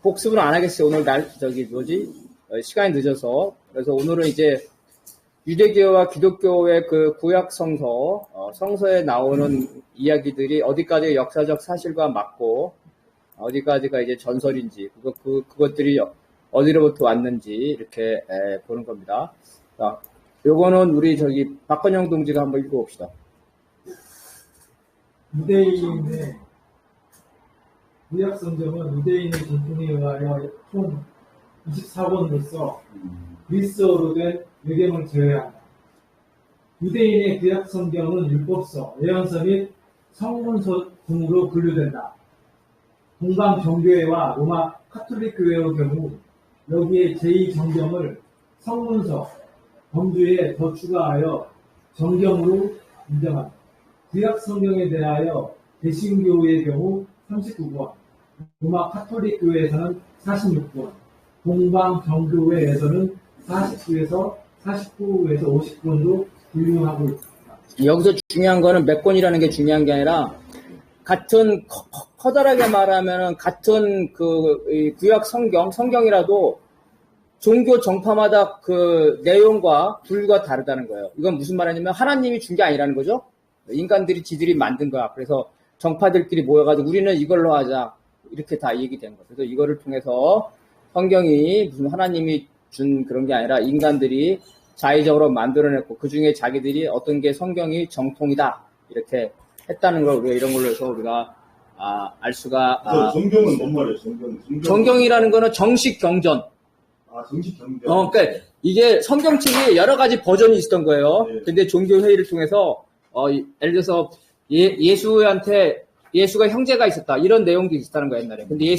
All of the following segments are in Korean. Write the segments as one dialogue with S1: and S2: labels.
S1: 복습은 안 하겠어요. 오늘 시간이 늦어서. 그래서 오늘은 이제 유대교와 기독교의 그 구약 성서, 성서에 나오는 이야기들이 어디까지 역사적 사실과 맞고, 어디까지가 이제 전설인지, 그것들이 어디로부터 왔는지, 이렇게 보는 겁니다. 자, 요거는 우리 박건영 동지가 한번 읽어봅시다.
S2: 유대인의 구약 성경은 유대인의 전통에 의하여 총 24권으로서 그리스어로 된 외경을 제외한다. 유대인의 구약 성경은 율법서, 예언서 및 성문서 등으로 분류된다. 동방 정교회와 로마 카톨릭 교회의 경우 여기에 제2정경을 성문서, 범주에 더 추가하여 정경으로 인정한다. 구약 성경에 대하여 개신교의 경우 39권, 로마 카톨릭 교회에서는 46권, 동방 정교회에서는 49에서 50권으로 분류하고 있습니다.
S1: 여기서 중요한 거는 몇 권이라는 게 중요한 게 아니라 같은 커다랗게 말하면은 같은 구약 성경이라도 종교 정파마다 그 내용과 분류가 다르다는 거예요. 이건 무슨 말이냐면 하나님이 준 게 아니라는 거죠. 인간들이 지들이 만든 거야. 그래서 정파들끼리 모여가지고 우리는 이걸로 하자. 이렇게 다 얘기된 거예요. 그래서 이거를 통해서 성경이 무슨 하나님이 준 그런 게 아니라 인간들이 자의적으로 만들어냈고 그 중에 자기들이 어떤 게 성경이 정통이다. 이렇게 했다는 걸 우리가 이런 걸로 해서 우리가 알 수가.
S3: 정경은 뭔 말이에요?
S1: 정경이라는 거는 정식 경전.
S3: 정식 경전.
S1: 그러니까 이게 성경책이 여러 가지 버전이 있었던 거예요.
S3: 네.
S1: 근데 종교 회의를 통해서 예를 들어서 예수가 형제가 있었다. 이런 내용도 있었다는 거예요, 옛날에. 근데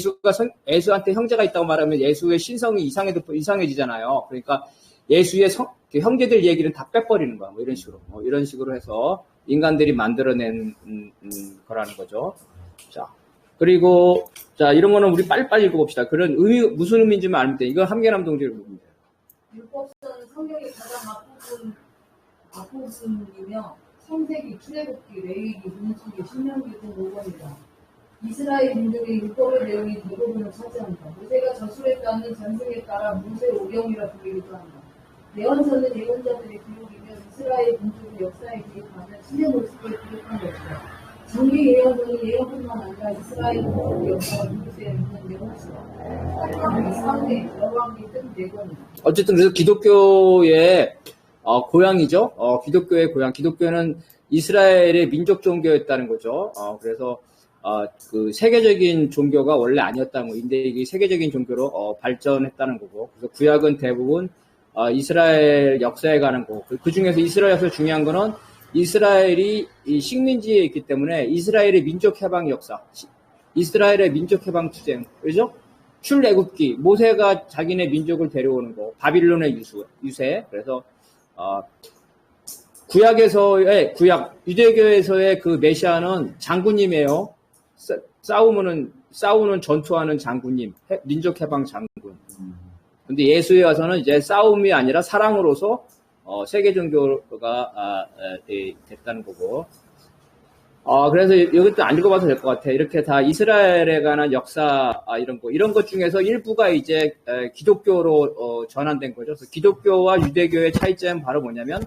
S1: 예수한테 형제가 있다고 말하면 예수의 신성이 이상해지잖아요. 그러니까 예수의 형제들 얘기는 다 빼버리는 거야. 이런 식으로 해서 인간들이 만들어낸 거라는 거죠. 자, 그리고 이런 거는 우리 빨리빨리 읽어봅시다. 그런 무슨 의미인지만 알면 돼. 이거 함계남 동지를 보면 돼요.
S4: 율법서는 성경의 가장 앞부분이며 창세기, 출애굽기, 레위기, 민수기, 신명기 등 5권이다. 이스라엘 민족의 율법의 내용이 대부분을 차지한다. 모세가 저술했다는 전승에 따라 모세 오경이라 불리기도 한다. 예언서는 예언자들의 기록이며 이스라엘 민족의 역사에 기록하는 신의 모습을 기록한 것이다. 정기 예언서는 예언뿐만 아니라 이스라엘 민족의 역사와 이곳에 있는 예언서, 사무엘, 사무엘, 열왕기 등 4권이다.
S1: 어쨌든 그래서 기독교의 고향이죠. 기독교의 고향. 기독교는 이스라엘의 민족 종교였다는 거죠. 그래서 그 세계적인 종교가 원래 아니었다는 거예요. 근데 이게 세계적인 종교로 발전했다는 거고. 그래서 구약은 대부분 이스라엘 역사에 가는 거고. 그 중에서 이스라엘 역사 중요한 거는 이스라엘이 이 식민지에 있기 때문에 이스라엘의 민족 해방 역사, 이스라엘의 민족 해방 투쟁, 그죠? 출애굽기, 모세가 자기네 민족을 데려오는 거, 바빌론의 유세. 그래서 유대교에서의 그 메시아는 장군님이에요. 싸우는 전투하는 장군님, 민족 해방 장군. 근데 예수에 와서는 이제 싸움이 아니라 사랑으로서 세계 종교가 됐다는 거고. 그래서 여기도 안 읽어봐도 될 것 같아. 이렇게 다 이스라엘에 관한 역사 이런 것 중에서 일부가 이제 기독교로 전환된 거죠. 그래서 기독교와 유대교의 차이점은 바로 뭐냐면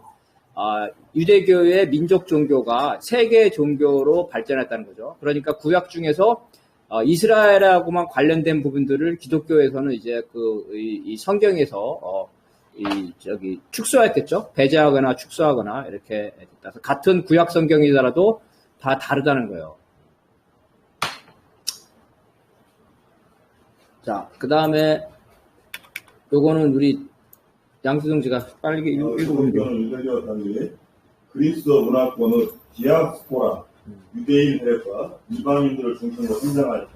S1: 유대교의 민족 종교가 세계 종교로 발전했다는 거죠. 그러니까 구약 중에서 이스라엘하고만 관련된 부분들을 기독교에서는 이제 이 성경에서 축소했겠죠. 배제하거나 축소하거나 이렇게 됐다. 같은 구약 성경이더라도 다 다르다는 거예요. 자, 그 다음에 요거는 우리 양수동지가 빨리 읽어보면 돼요.
S3: 유대교와 달리 그리스어 문화권은 디아스포라, 유대인 해외과 이방인들을 중심으로 성장하였다.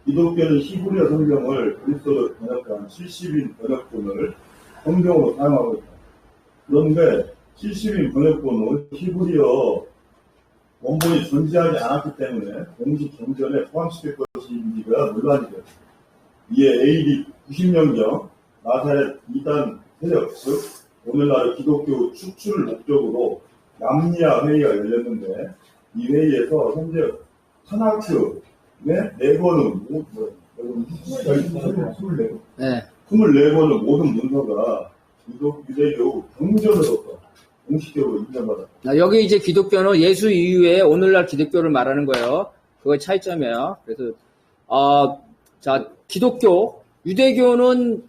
S3: 기독교는 히브리어 성경을 그리스어로 번역한 70인 번역본을 성경으로 사용하고 있다. 그런데 70인 번역본은 히브리어 원본이 존재하지 않았기 때문에 공식 경전에 포함시킬 것인지가 논란이 되었다. 이에 AD 90년경 나사렛 이단 세력, 즉 오늘날 기독교 축출을 목적으로 남미아 회의가 열렸는데 이 회의에서 현재 타나크의 4권은 24.
S1: 네.
S3: 24번의 모든 문서가 유대교 경전으로서 공식적으로 인정받았다.
S1: 여기 이제 기독교는 예수 이후에 오늘날 기독교를 말하는 거예요. 그거 차이점이에요. 그래서, 자, 기독교, 유대교는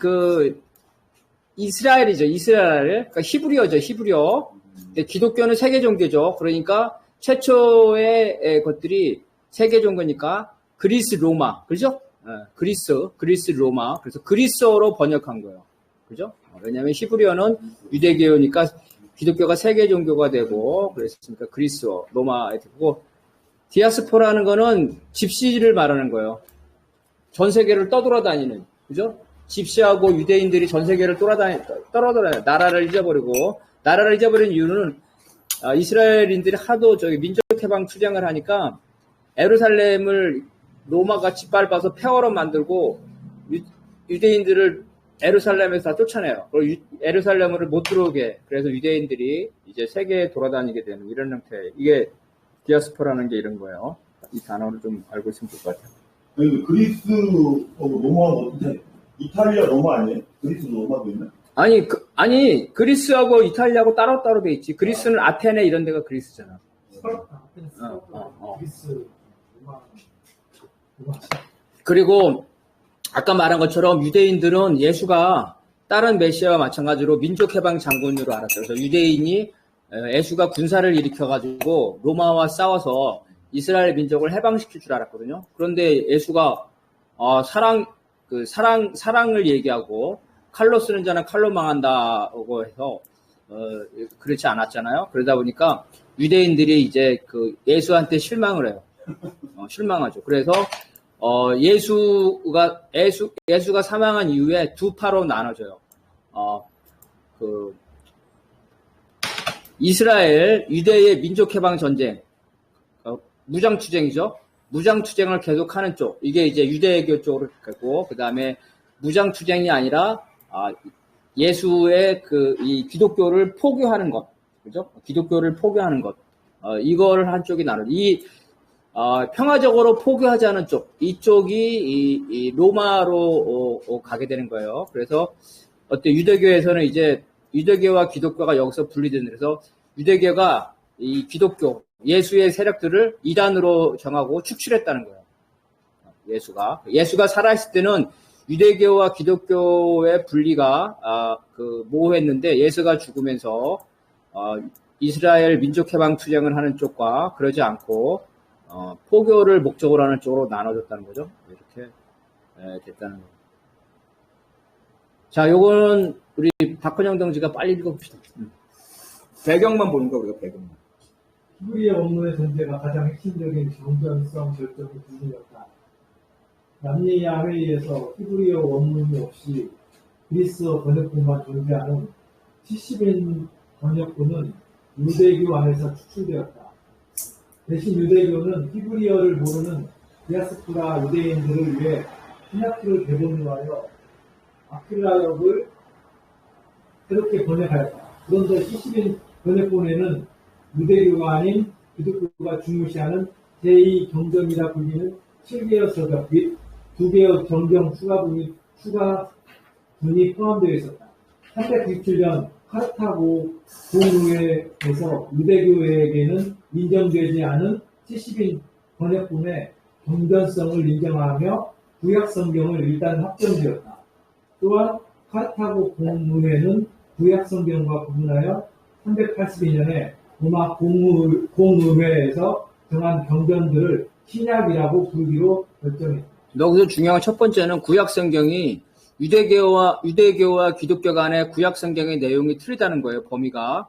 S1: 이스라엘이죠. 이스라엘. 그러니까 히브리어죠. 히브리어. 근데 기독교는 세계 종교죠. 그러니까 최초의 것들이 세계 종교니까 그리스, 로마. 그죠? 그리스, 로마. 그래서 그리스어로 번역한 거예요. 그죠? 왜냐면 히브리어는 유대교니까 기독교가 세계 종교가 되고 그랬으니까 그리스어, 로마에 되고 디아스포라는 거는 집시를 말하는 거예요. 전 세계를 떠돌아다니는, 그죠? 집시하고 유대인들이 전 세계를 떠돌아다녀요. 나라를 잊어버린 이유는 이스라엘인들이 하도 민족 해방 투쟁을 하니까 에루살렘을 로마가 짓밟아서 폐허로 만들고 유대인들을 에루살렘에서 다 쫓아내요. 그리고 에루살렘을 못 들어오게 해. 그래서 유대인들이 이제 세계에 돌아다니게 되는 이런 형태. 이게 디아스포라는 게 이런 거예요. 이 단어를 좀 알고 있으면 좋을 것 같아요.
S3: 그리스하고 로마는 어떻게? 이탈리아 로마 아니에요? 그리스 로마도 있나?
S1: 아니 그리스하고 이탈리아하고 따로따로 돼 있지. 그리스는 아테네 이런 데가 그리스잖아.
S2: 그리스,
S1: 그리고 아까 말한 것처럼 유대인들은 예수가 다른 메시아와 마찬가지로 민족해방 장군으로 알았어요. 그래서 유대인이 예수가 군사를 일으켜가지고 로마와 싸워서 이스라엘 민족을 해방시킬 줄 알았거든요. 그런데 예수가 사랑을 얘기하고 칼로 쓰는 자는 칼로 망한다고 해서 그렇지 않았잖아요. 그러다 보니까 유대인들이 이제 예수한테 실망을 해요. 실망하죠. 그래서 예수가 사망한 이후에 두 파로 나눠져요. 이스라엘 유대의 민족해방 전쟁, 무장투쟁이죠. 무장투쟁을 계속하는 쪽, 이게 이제 유대교 쪽으로 가고, 그 다음에 무장투쟁이 아니라 예수의 이 기독교를 포교하는 것, 그죠? 기독교를 포교하는 것, 이거를 한쪽이 나눠. 평화적으로 포교하지 않은 쪽, 이쪽이 이 로마로 가게 되는 거예요. 그래서 유대교에서는 이제 유대교와 기독교가 여기서 분리되는, 그래서 유대교가 이 기독교, 예수의 세력들을 이단으로 정하고 축출했다는 거예요. 예수가 살아있을 때는 유대교와 기독교의 분리가 모호했는데, 예수가 죽으면서 이스라엘 민족해방 투쟁을 하는 쪽과 그러지 않고 포교를 목적으로 하는 쪽으로 나눠졌다는 거죠. 이렇게 됐다는 거예요. 자, 요거는 우리 박헌영 동지가 빨리 읽어봅시다. 배경만 보는 거, 우리가 배경만.
S2: 히브리어 원문의 존재가 가장 핵심적인 정전성 결정의 부분이었다. 남미야 회의에서 히브리어 원문이 없이 그리스어 번역본만 존재하는 70인 번역본은 유대교 안에서 추출되었다. 대신 유대교는 히브리어를 모르는 디아스포라 유대인들을 위해 신약기를 개본하여 아킬라역을 새롭게 번역하였다. 그런데 70인 번역본에는 유대교가 아닌 기독교가 중요시하는 제2경전이라 불리는 7개의 서적 및 2개의 정경 추가분이 포함되어 있었다. 397년 카르타고 공의회에서 유대교에게는 인정되지 않은 70인 번역본의 경전성을 인정하며 구약성경을 일단 확정되었다. 또한 카르타고 공의회는 구약성경과 구분하여 382년에 로마 공의회에서 정한 경전들을 신약이라고 부르기로 결정했다.
S1: 여기서 중요한 첫 번째는 구약성경이 유대교와 기독교 간의 구약성경의 내용이 틀리다는 거예요. 범위가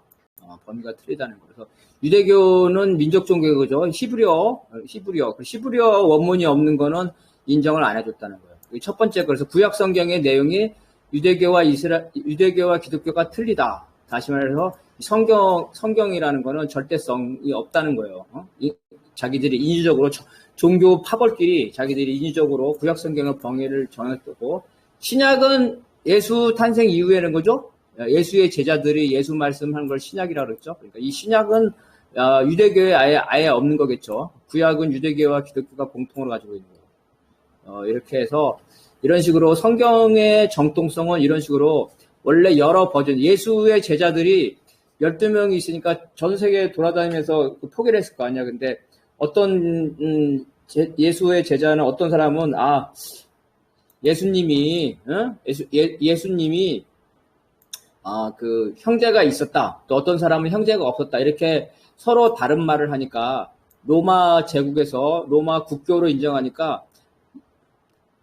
S1: 틀리다는 거예요. 그래서 유대교는 민족 종교죠. 히브리어 원문이 없는 거는 인정을 안 해줬다는 거예요. 첫 번째, 그래서 구약성경의 내용이 유대교와 기독교가 틀리다. 다시 말해서 성경이라는 거는 절대성이 없다는 거예요. 자기들이 인위적으로 종교 파벌끼리 자기들이 인위적으로 구약성경의 범위를 정했고, 신약은 예수 탄생 이후에는 거죠. 예수의 제자들이 예수 말씀한 걸 신약이라고 그랬죠. 그러니까 이 신약은 유대교에 아예 없는 거겠죠. 구약은 유대교와 기독교가 공통으로 가지고 있는 거예요. 이렇게 해서 이런 식으로 성경의 정통성은 이런 식으로 원래 여러 버전, 예수의 제자들이 12명이 있으니까 전 세계에 돌아다니면서 포기를 했을 거 아니야. 근데 어떤, 예수의 제자는 어떤 사람은, 예수님이, 예수님이, 그, 형제가 있었다. 또 어떤 사람은 형제가 없었다. 이렇게 서로 다른 말을 하니까, 로마 제국에서, 로마 국교로 인정하니까,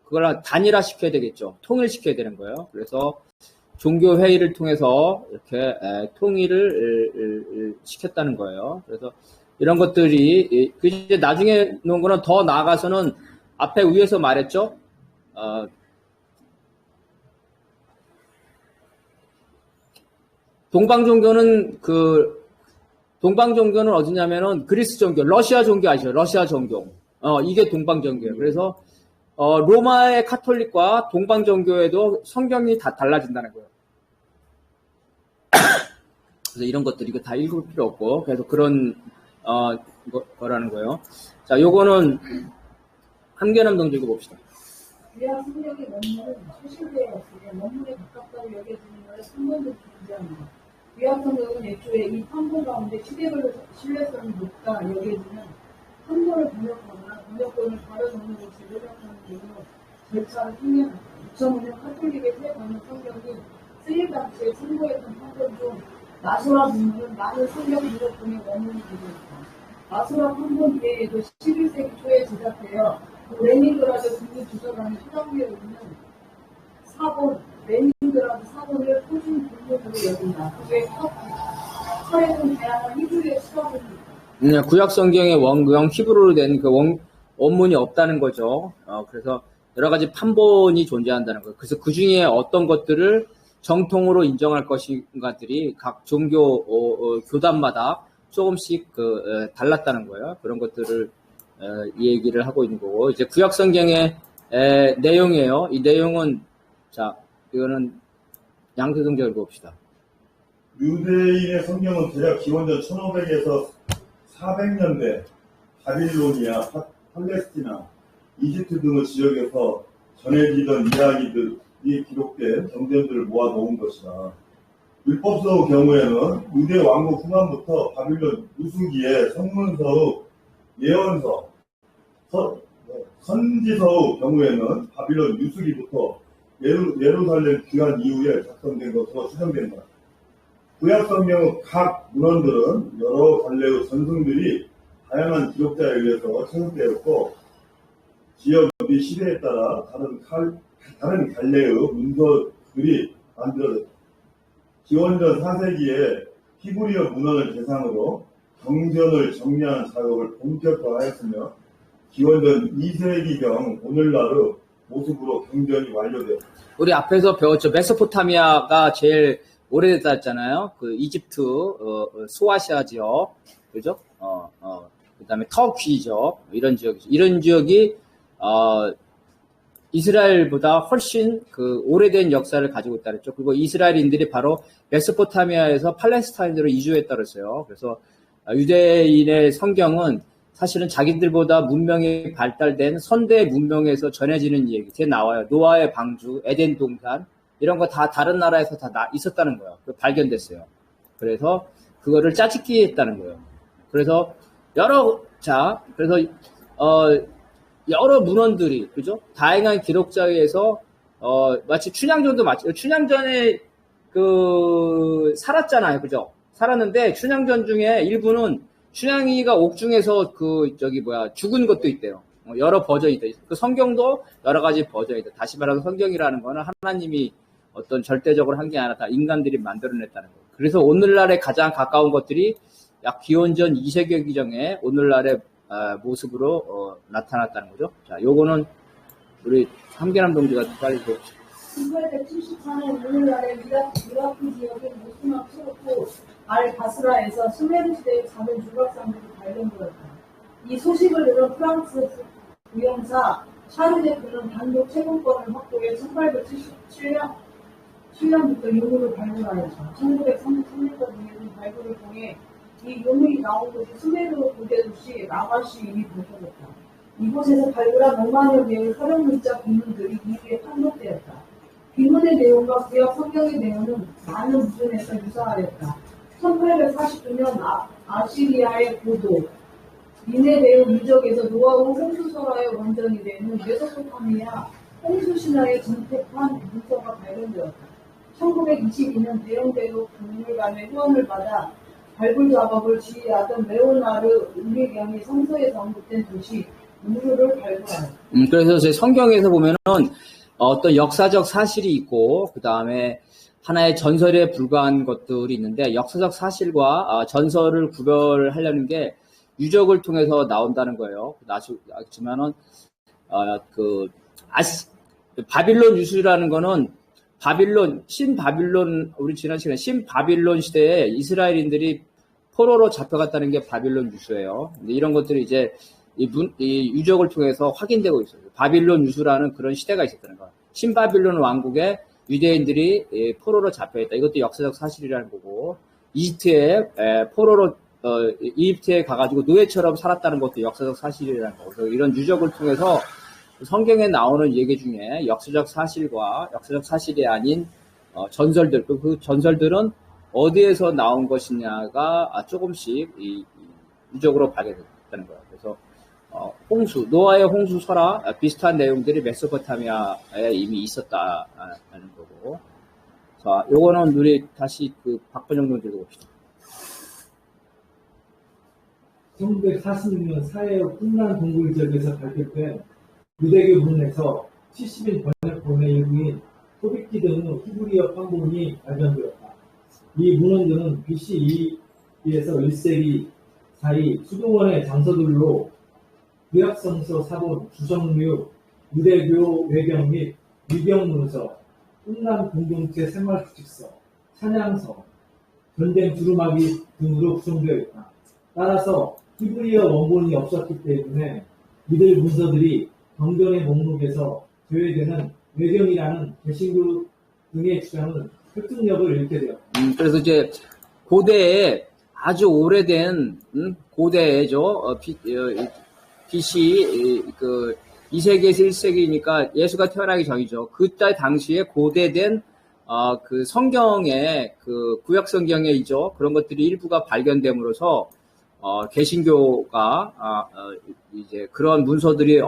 S1: 그걸 단일화 시켜야 되겠죠. 통일시켜야 되는 거예요. 그래서, 종교회의를 통해서 이렇게 통일을 시켰다는 거예요. 그래서 이런 것들이 이제 나중에 놓은 거는 더 나아가서는 앞에 위에서 말했죠. 동방종교는 어디냐면은 그리스 종교, 러시아 종교 아시죠? 러시아 종교. 이게 동방종교예요. 그래서 로마의 카톨릭과 동방종교에도 성경이 다 달라진다는 거예요. 그래서 이런 것들 이거 다 읽을 필요 없고 그래서 그런 거라는 거예요. 자, 요거는 한계남 동지 읽어봅시다.
S4: 유학 성경의 원문은 소실되어 없으며 원문에 가깝다고 여겨지는 것을 3번도 존재합니다. 유학 성경은 애초에 이 판본 가운데 시대별로 신뢰성이 높다 여겨지는 판본을 번역하거나 번역본을 다른 언어로 재번역하는 경우 절차를 통해 2005년 카톨릭의 새 번역 성경이 쓰일 당시에 참고했던 판본 중 마소라 문문은 많은 성경 번역본의 원문이 되었다. 마소라 판본 외에도 11세기 초에 제작되어 레닌그라드 국립도서관에 소장되어 있는 사본, 레닌그라드 사본을 표준 본문으로 여긴다. 그게 철에는 다양한 히브리의 수학을
S1: 구약 성경의 원경 히브리로 된 그 원문이 없다는 거죠. 그래서 여러 가지 판본이 존재한다는 거예요. 그래서 그 중에 어떤 것들을 정통으로 인정할 것인가들이 각 종교 교단마다 조금씩 달랐다는 거예요. 그런 것들을 이 얘기를 하고 있는 거고 이제 구약 성경의 내용이에요. 이 내용은 자 이거는 양세동자 읽어봅시다.
S3: 유대인의 성경은 대략 기원전 1500에서 400년대 바빌로니아, 팔레스티나, 이집트 등의 지역에서 전해지던 이야기들이 기록된 정전들을 모아 놓은 것이다. 율법서의 경우에는 유대 왕국 후반부터 바빌론 유수기의 성문서의 예언서, 선지서의 경우에는 바빌론 유수기부터 예루살렘 귀환 이후에 작성된 것으로 추정된다. 구약 성경의 각 문헌들은 여러 갈래의 전승들이 다양한 기록자에 의해서 채석되었고 지역 및 시대에 따라 다른 갈래의 문서들이 만들어졌다. 기원전 4세기에 히브리어 문헌을 대상으로 경전을 정리하는 작업을 본격화하였으며 기원전 2세기경 오늘날의 모습으로 경전이 완료되었다.
S1: 우리 앞에서 배웠죠. 메소포타미아가 제일 오래됐다 했잖아요. 그 이집트, 소아시아 지역, 그죠? 그 다음에 터키죠. 이런 지역이죠. 이런 지역이, 이스라엘보다 훨씬 그 오래된 역사를 가지고 있다 그랬죠. 그리고 이스라엘인들이 바로 메소포타미아에서 팔레스타인으로 이주했다 그랬어요. 그래서 유대인의 성경은 사실은 자기들보다 문명이 발달된 선대 문명에서 전해지는 얘기, 그게 나와요. 노아의 방주, 에덴 동산, 이런 거 다 다른 나라에서 다 있었다는 거예요. 발견됐어요. 그래서 그거를 짜집기 했다는 거예요. 그래서 여러 문헌들이, 그죠? 다양한 기록자에 의해서, 마치 춘향전도 춘향전에 살았잖아요. 그죠? 살았는데, 춘향전 중에 일부는 춘향이가 옥중에서 죽은 것도 있대요. 여러 버전이 있다. 그 성경도 여러 가지 버전이 있다. 다시 말해서 성경이라는 거는 하나님이 어떤 절대적으로 한 게 아니라 다 인간들이 만들어냈다는 거예요. 그래서 오늘날에 가장 가까운 것들이 약 기원전 2세기 경에 오늘날의 모습으로 나타났다는 거죠. 자, 요거는 우리 함계남 동지가 빨리 보십시오.
S4: 1874년 오늘날의 이라크 지역인 모스마 투르크 알바스라에서 수메르 시대의 작은 조각상들이 발견되었다. 이 소식을 들은 프랑스 무용사 샤르데크는 단독 채권권을 확보해 1877년부터 유물을 발굴하였다. 1933년까지 발굴을 통해 이 유물이 나온 곳이 수메르 고대 도시 라마시임이 밝혀졌다. 이곳에서 발굴한 5만여 개의 활용 문자 비문들이 이후에 판독되었다. 비문의 내용과 구약 성경의 내용은 많은 부분에서 유사하였다. 1849년 아시리아의 고도 니네 내용 유적에서 노아우 홍수설화의 원전이 되는 메소포타미아 홍수신화에 증폭한 문서가 발견되었다. 1922년 대영대로 박물관의 후원을 받아 발굴 작업을 지휘하던 레오나르 은리경이 성서에서 언급된 도시 우르를 발굴하였다.
S1: 그래서 제 성경에서 보면은 어떤 역사적 사실이 있고 그 다음에 하나의 전설에 불과한 것들이 있는데 역사적 사실과 전설을 구별하려는 게 유적을 통해서 나온다는 거예요. 나지만은 바빌론 유수라는 거는 신바빌론, 우리 지난 시간에 신바빌론 시대에 이스라엘인들이 포로로 잡혀갔다는 게 바빌론 유수예요. 근데 이런 것들이 이제 이 유적을 통해서 확인되고 있어요. 바빌론 유수라는 그런 시대가 있었다는 거예요. 신바빌론 왕국에 유대인들이 포로로 잡혀있다. 이것도 역사적 사실이라는 거고, 이집트에 가가지고 노예처럼 살았다는 것도 역사적 사실이라는 거고, 그래서 이런 유적을 통해서 성경에 나오는 얘기 중에 역사적 사실과 역사적 사실이 아닌 전설들, 그 전설들은 어디에서 나온 것이냐가 조금씩 이 유적으로 발견됐다는 거예요. 그래서 홍수, 노아의 홍수 설화 비슷한 내용들이 메소포타미아에 이미 있었다는 거고. 자, 요거는 우리 다시 박번영 동 읽어봅시다.
S2: 1946년 사해의 꿈난 동굴 지역에서 발견된 유대교 문에서 70인 번역본의 일부인 토비키 등의 히브리어 판본이 발견되었다. 이 문헌들은 BC2에서 1세기 사이 수도원의 장서들로 구약성서 사본, 주성류, 유대교 외경 및 위경문서, 꿈난 공동체 생활규칙서, 찬양서, 전쟁 두루마기 등으로 구성되어 있다. 따라서 히브리어 원본이 없었기 때문에 이들 문서들이 경전의 목록에서 제외되는 외경이라는 개신교 등의 주장은 설득력을 잃게 되었다.
S1: 그래서 이제 고대에 아주 오래된 고대죠. BC 2세기에서 1세기니까 예수가 태어나기 전이죠. 그때 당시에 고대된 그 성경의 그 구약 성경이죠. 그런 것들이 일부가 발견됨으로써 개신교가 이제 그런 문서들이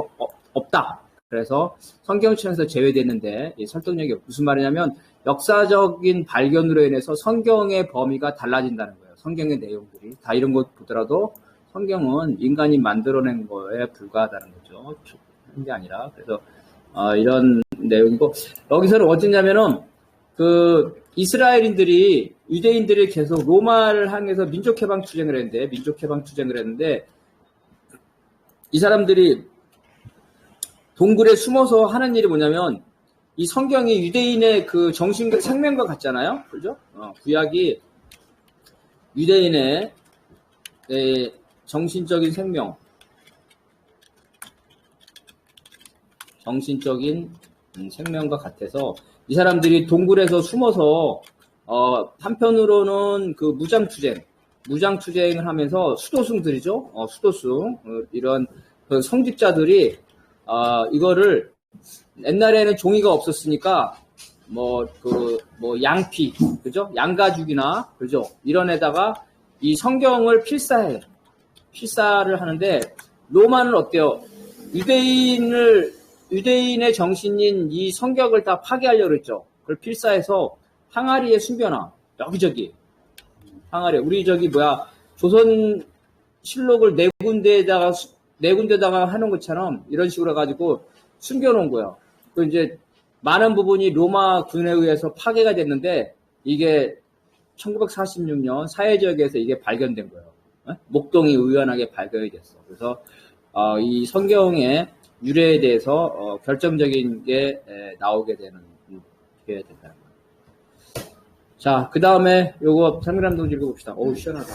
S1: 없다. 그래서 성경책에서 제외됐는데 설득력이 무슨 말이냐면 역사적인 발견으로 인해서 성경의 범위가 달라진다는 거예요. 성경의 내용들이 다 이런 것 보더라도 성경은 인간이 만들어낸 거에 불과하다는 거죠. 그런 게 아니라. 그래서 이런 내용이고, 여기서는 어쩌냐면은 이스라엘인들이 유대인들이 계속 로마를 향해서 민족해방 투쟁을 했는데 이 사람들이 동굴에 숨어서 하는 일이 뭐냐면 이 성경이 유대인의 그 정신과 생명과 같잖아요. 그죠? 구약이 유대인의 정신적인 생명과 같아서 이 사람들이 동굴에서 숨어서 한편으로는 그 무장투쟁을 하면서 수도승들이죠. 수도승 이런 그 성직자들이 이거를 옛날에는 종이가 없었으니까 양피, 그죠? 양가죽이나, 그죠? 이런 에다가 이 성경을 필사를 하는데, 로마는 어때요? 유대인의 정신인 이 성경을 다 파괴하려고 그랬죠. 그걸 필사해서 항아리에 숨겨놔. 여기저기. 항아리에. 우리 조선 실록을 네 군데다가 하는 것처럼 이런 식으로 해가지고 숨겨놓은 거예요. 그 이제 많은 부분이 로마 군에 의해서 파괴가 됐는데 이게 1946년 사회지역에서 이게 발견된 거예요. 목동이 우연하게 발견이 됐어. 그래서 이 성경의 유래에 대해서 결정적인 게 나오게 된다는 거예요. 자, 그 다음에 요거 상미람도 읽어봅시다. 어우 시원하다.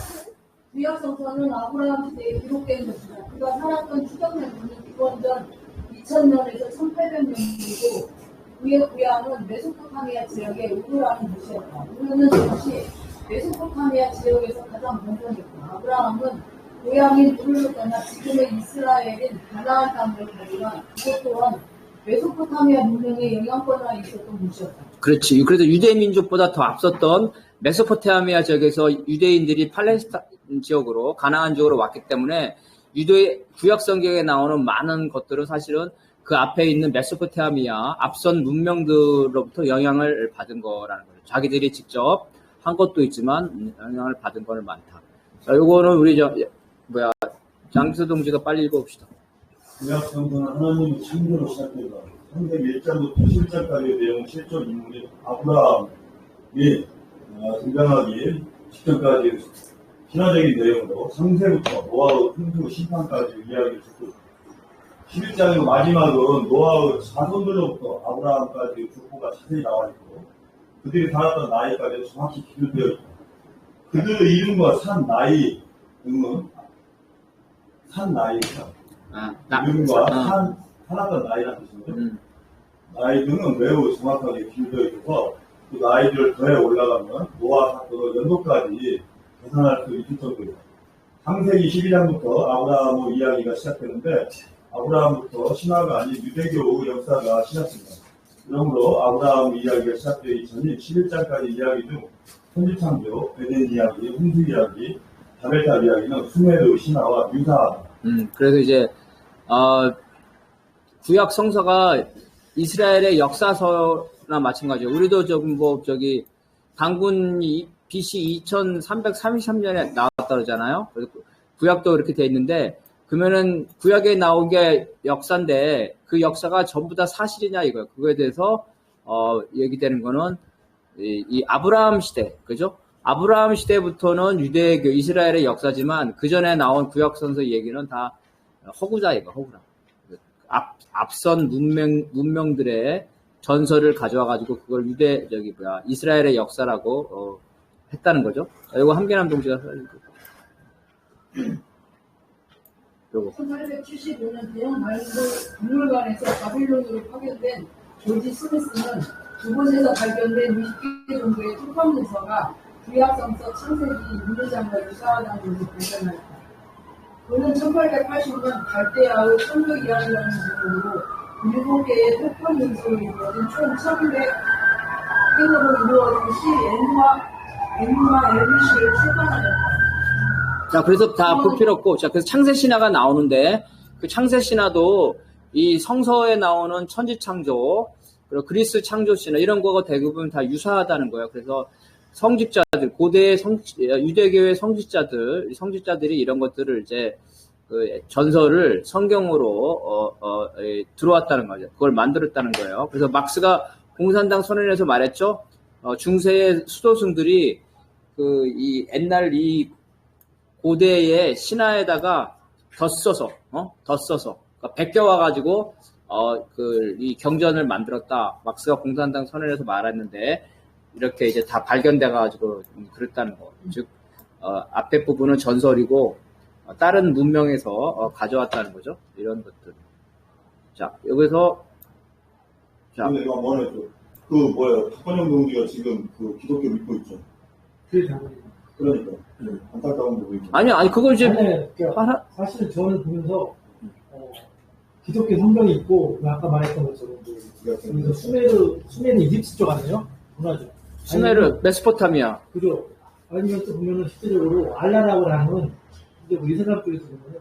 S4: 구약성서는 아브라함 시대에 기록된 것이다. 그가 살았던 추정년은 기원전 2000년에서 1800년이고 그의 고향은 메소포타미아 지역의 우르라는 도시였다. 우르는 당시 메소포타미아 지역에서 가장 먼저였고 아브라함은 고향인 우르로 떠나 지금의 이스라엘인 가나안 땅으로 가지만 그것 또한 메소포타미아 문명의 영향권 하에 있었던 곳이었다.
S1: 그렇지. 그래서 유대 민족보다 더 앞섰던 메소포타미아 지역에서 유대인들이 팔레스타인 지역으로 가나안 지역으로 왔기 때문에 유대 구약 성경에 나오는 많은 것들은 사실은 그 앞에 있는 메소포타미아 앞선 문명들로부터 영향을 받은 거라는 거죠. 자기들이 직접 한 것도 있지만 영향을 받은 거는 많다. 자, 요거는 우리 장수 동지가 빨리 읽어봅시다.
S3: 구약 성경은 하나님의 창조로 시작된다. 창세기 1장부터 7장까지의 내용 실존 인물이 아브라함이 등장하기 직전까지 신화적인 내용으로 상세부터 노아의 풍수 심판까지 이야기를 듣고 11장의 마지막은 노아의 자손들로부터 아브라함까지 족보가 자세히 나와 있고 그들이 살았던 나이까지 정확히 기록되어 있다. 그들의 이름과 산 나이 등은 산 나이가 이름과 살았던 나이라는 뜻인데 나이 등은 매우 정확하게 기록되어 있어서 그 나이들을 더해 올라가면 노아 사건의 연도까지 계산할 수 있을 정도예요. 창세기 12장부터 아브라함의 이야기가 시작되는데 아브라함부터 신화가 아닌 유대교의 역사가 시작됩니다. 그러므로 아브라함 이야기가 시작되기 전인 11장까지 이야기 중 천지창조, 에덴 이야기, 홍수 이야기, 바벨탑 이야기는 수메르 신화와 유사하다.
S1: 그래서 이제 구약 성서가 이스라엘의 역사서나 마찬가지예요. 우리도 단군 BC 2333년에 나왔다 그러잖아요. 그래서 구약도 그렇게 돼 있는데 그러면은 구약에 나온 게 역사인데 그 역사가 전부 다 사실이냐 이거예요. 그거에 대해서 얘기되는 거는 이 아브라함 시대, 그죠? 아브라함 시대부터는 유대교 이스라엘의 역사지만 그 전에 나온 구약 성서 얘기는 다 허구자 이거, 허구라. 앞선 문명들의 전설을 가져와 가지고 그걸 이스라엘의 역사라고 했다는 거죠. 이거 한계남 동지가 요거.
S4: 1875년 대형 박물관에서 바빌론으로 파견된 조지 스미스는 두 곳에서 발견된 20개 정도의 투판 문서가 구약성서 창세기 문제장과 유사하다는 것을 발견하였다. 그는 1880년 갈대아의 천국 이야기라는 제목으로 7개의 투판 문서로 이루어진 총 1100행으로 이루어진 시 엔마 엘리시를 출판하였다.
S1: 자, 그래서 다 볼 필요 없고, 자, 그래서 창세 신화가 나오는데, 그 창세 신화도 이 성서에 나오는 천지 창조, 그리고 그리스 창조 신화, 이런 거가 대부분 다 유사하다는 거예요. 그래서 성직자들, 고대의 유대교의 성직자들이 이런 것들을 이제, 그 전설을 성경으로, 들어왔다는 거죠. 그걸 만들었다는 거예요. 그래서 막스가 공산당 선언에서 말했죠. 중세의 수도승들이 이 옛날 이 고대의 신화에다가 덧써서, 그러니까 베껴와가지고, 이 경전을 만들었다. 막스가 공산당 선언에서 말했는데, 이렇게 이제 다 발견돼가지고 그랬다는 거. 즉, 앞에 부분은 전설이고, 다른 문명에서 가져왔다는 거죠. 이런 것들. 자, 여기서, 자.
S3: 근데 이거 박건영 동지가 지금 기독교 믿고 있죠. 그러니까. 안타까운 부분이.
S1: 아니, 그걸 이제.
S2: 사실은 저는 보면서, 기독교 성경이 있고, 아까 말했던 것처럼, 그래서 수메르 이집트 쪽 아니에요? 문화죠.
S1: 수메르, 메소포타미아.
S2: 그죠. 아니면 또 보면은 실제적으로 알라라고 하는, 이제 우리 사람들에서 보면은,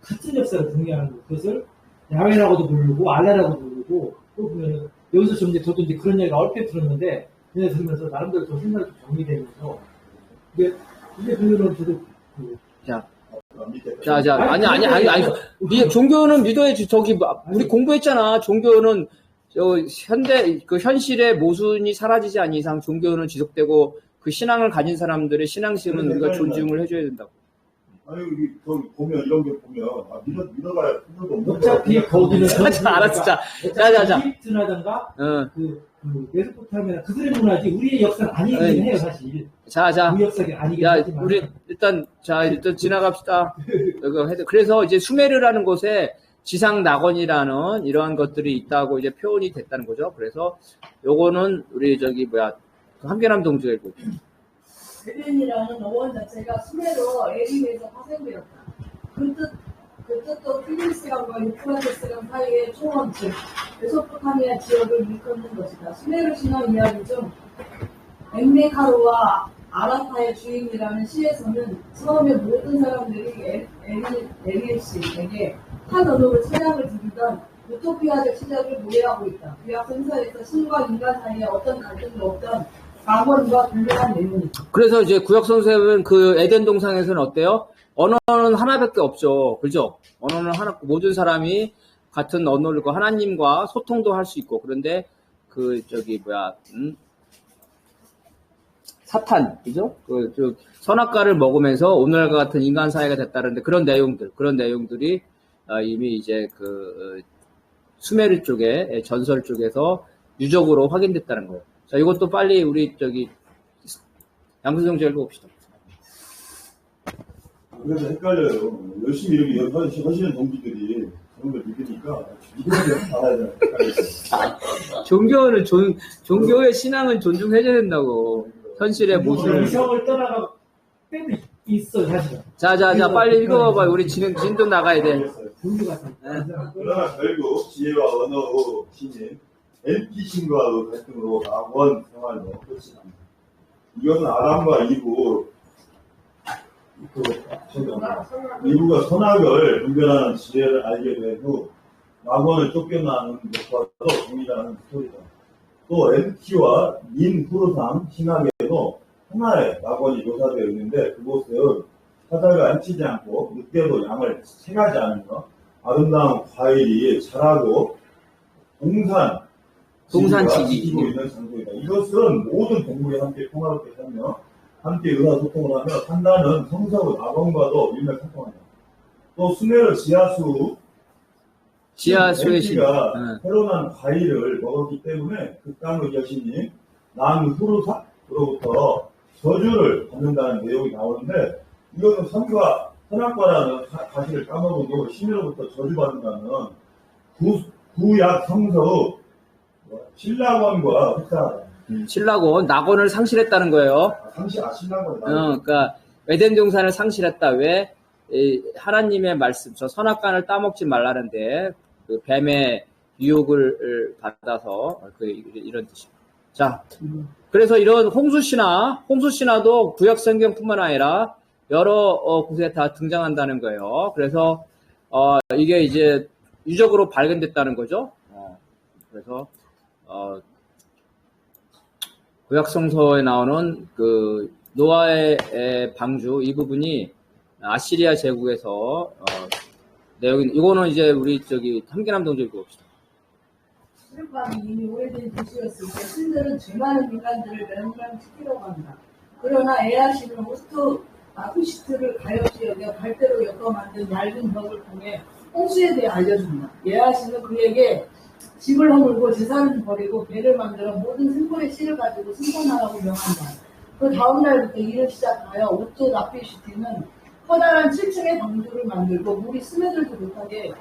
S2: 같은 역사를 공유하는 거. 그것을 야훼라고도 부르고, 알라라고도 부르고, 또 보면은, 여기서 저도 이제 그런 얘기가 얼핏 들었는데, 그냥 들으면서 나름대로 좀 생각이 좀 정리되면서, 이게 보면은 저도, 아니.
S1: 종교는 믿어야지. 우리 공부했잖아. 종교는, 현실의 모순이 사라지지 않는 이상 종교는 지속되고, 그 신앙을 가진 사람들의 신앙심은 우리가 존중을 해줘야 된다고.
S3: 아니, 거기 보면, 이런 게 보면, 믿어봐야 필요도 없는
S2: 어차피 거기는.
S1: 알았어, 자.
S2: 이집트라든가, 메소포타미아, 그들의 문화지, 우리의 역사는 아니긴 해요, 사실.
S1: 자.
S2: 우리 역사가 아니긴 하지만.
S1: 우리, 일단 지나갑시다. 그래서 이제 수메르라는 곳에 지상 낙원이라는 이러한 것들이 있다고 이제 표현이 됐다는 거죠. 그래서 요거는 우리 한계남 동지가 읽고.
S4: 에덴이라는 어원 자체가 수메르어 에림에서 파생되었다. 그 뜻도 피리스랑과 유프라테스강 사이의 초원 즉 메소포타미아 지역을 일컫는 것이다. 수메르 신화 이야기 중 엠메카르와 아라타의 주인이라는 시에서는 처음에 모든 사람들이 에리에스에게 한 언어로 찬양을 드리던 우토피아적 시작을 모해하고 있다. 구약 성서에서 신과 인간 사이에 어떤 갈등도 없던 강원과 분명한 내용이다.
S1: 그래서 이제 구약 성서에는 그 에덴 동상에서는 어때요? 언어는 하나밖에 없죠. 그죠? 언어는 하나, 모든 사람이 같은 언어를 그 하나님과 소통도 할 수 있고, 그런데 사탄, 그죠? 선악과를 먹으면서 오늘과 같은 인간 사회가 됐다는데 그런 내용들이 이미 이제 수메르 쪽에, 전설 쪽에서 유적으로 확인됐다는 거예요. 자, 이것도 빨리 우리 양수정 읽어봅시다.
S3: 그래서 헷갈려요. 열심히 이렇게 하시는 동기들이 그런 걸 믿으니까 믿으면 알아야 되나.
S1: 종교의 신앙은 존중해줘야 된다고. 현실의 모습을.
S2: 이성을 떠나가고 때도 있어, 사실은.
S1: 자, 빨리 읽어봐봐요. 우리 진도 나가야 돼.
S3: 그러나 결국 지혜와 언어의 신인 NP신과의 갈등으로 낙원 생활로 끝이 납니다. 이것은 아담과 이브가 선악을 분별하는 지혜를 알게 된 후 낙원을 쫓겨나는 것과도 동일하는 스토리다. 또 NP와 민후르상 신학에도 하나의 낙원이 묘사되어 있는데 그곳은 사자가 앉히지 않고 늑대도 양을 채가지 않으며 아름다운 과일이 자라고 동산지기 지고 있는 장소이다. 이것은 모든 동물이 함께 평화롭게 살며 함께 의사소통을 하며 산다는 성서의 낙원과도 일맥상통한다. 또 수메르 지하수의
S1: 신가
S3: 새로운 과일을 먹었기 때문에 그 땅의 여신이 남후르삭으로부터 저주를 받는다는 내용이 나오는데 이것은 선악과라는 사실을 까먹고 신으로부터 저주받는다는 구약 성서의 신라권과 흡사하다.
S1: 신라곤, 낙원을 상실했다는 거예요.
S3: 신라권.
S1: 그러니까 에덴 동산을 상실했다. 왜? 하나님의 말씀, 저 선악과를 따먹지 말라는데 그 뱀의 유혹을 받아서 이런 뜻입니다. 자, 그래서 이런 홍수신화도 구약 성경뿐만 아니라 여러 곳에 다 등장한다는 거예요. 그래서 이게 이제 유적으로 발견됐다는 거죠. 그래서 구약 성서에 나오는 그 노아의 방주 이 부분이 아시리아 제국에서 내용이 이거는 이제 우리 함기남 동지 읽어봅시다.
S4: 수르밤이 이미 오래된 도시였을 때 신들은 죄 많은 인간들을 멸망시키려고 한다. 그러나 에아시는 후시트를 가엾이 여겨 갈대로 엮어 만든 얇은 벽을 통해 홍수에 대해 알려준다. 에아시는 그에게 집을 허물고 재산을 버리고 배를 만들어 모든 생물의 씨를 가지고 생산하라고 명한다. 그 다음날부터 일을 시작하여 우토 나피시티는 커다란 7층의 방주를 만들고 물이 스며들지 못하게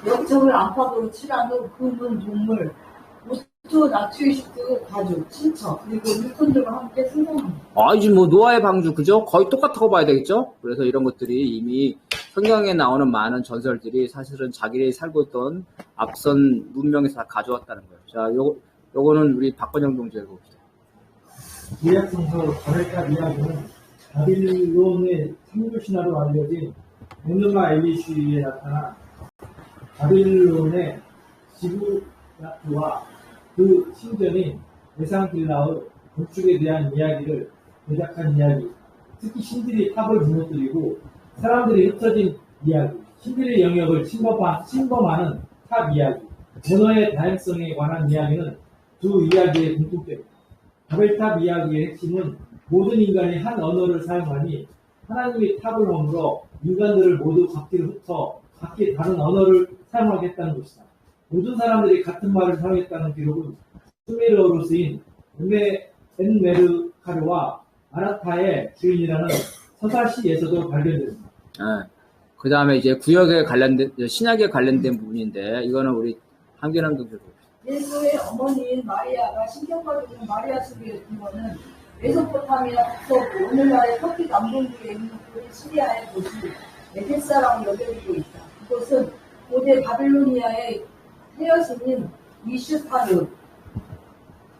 S4: 역청을 안팎으로 칠한 후 그 문 동물 우토 나피시트 가죽, 친척 그리고 일꾼들과 함께 생산합니다.
S1: 이제 노아의 방주 그죠? 거의 똑같다고 봐야 되겠죠? 그래서 이런 것들이 이미 성경에 나오는 많은 전설들이 사실은 자기들이 살고 있던 앞선 문명에서 다 가져왔다는 거예요. 자, 요거는 우리 박건영 동지 읽어봅시다.
S2: 구약성서 바벨탑 이야기는 바빌론의 창조신화로 알려진 오느마 엘리슈에 나타나 바빌론의 지브라트와 그 신전인 에상빌라의 건축에 대한 이야기를 제작한 이야기, 특히 신들이 탑을 무너뜨리고 사람들이 흩어진 이야기, 신들의 영역을 침범하는 탑 이야기, 언어의 다양성에 관한 이야기는 두 이야기의 공통점입니다. 바벨탑 이야기의 핵심은 모든 인간이 한 언어를 사용하니 하나님이 탑을 허물어 인간들을 모두 각기를 흩어 각기 다른 언어를 사용하겠다는 것이다. 모든 사람들이 같은 말을 사용했다는 기록은 수메르어로 쓰인 엔메르카르와 아라타의 주인이라는 서사시에서도 발견됩니다.
S1: 그 다음에 이제 구역에 관련된, 신약에 관련된 부분인데, 이거는 우리 한겨남 동지 봅시다.
S4: 예수의 어머니인 마리아가 신경과적인 마리아 속에 있는 것은 메소포타미아 북서부 오늘날의 터키 남동부에 있는 시리아의 도시 에페사라고 여겨지고 있다. 이것은 고대 바빌로니아의 헤어신인 이슈타르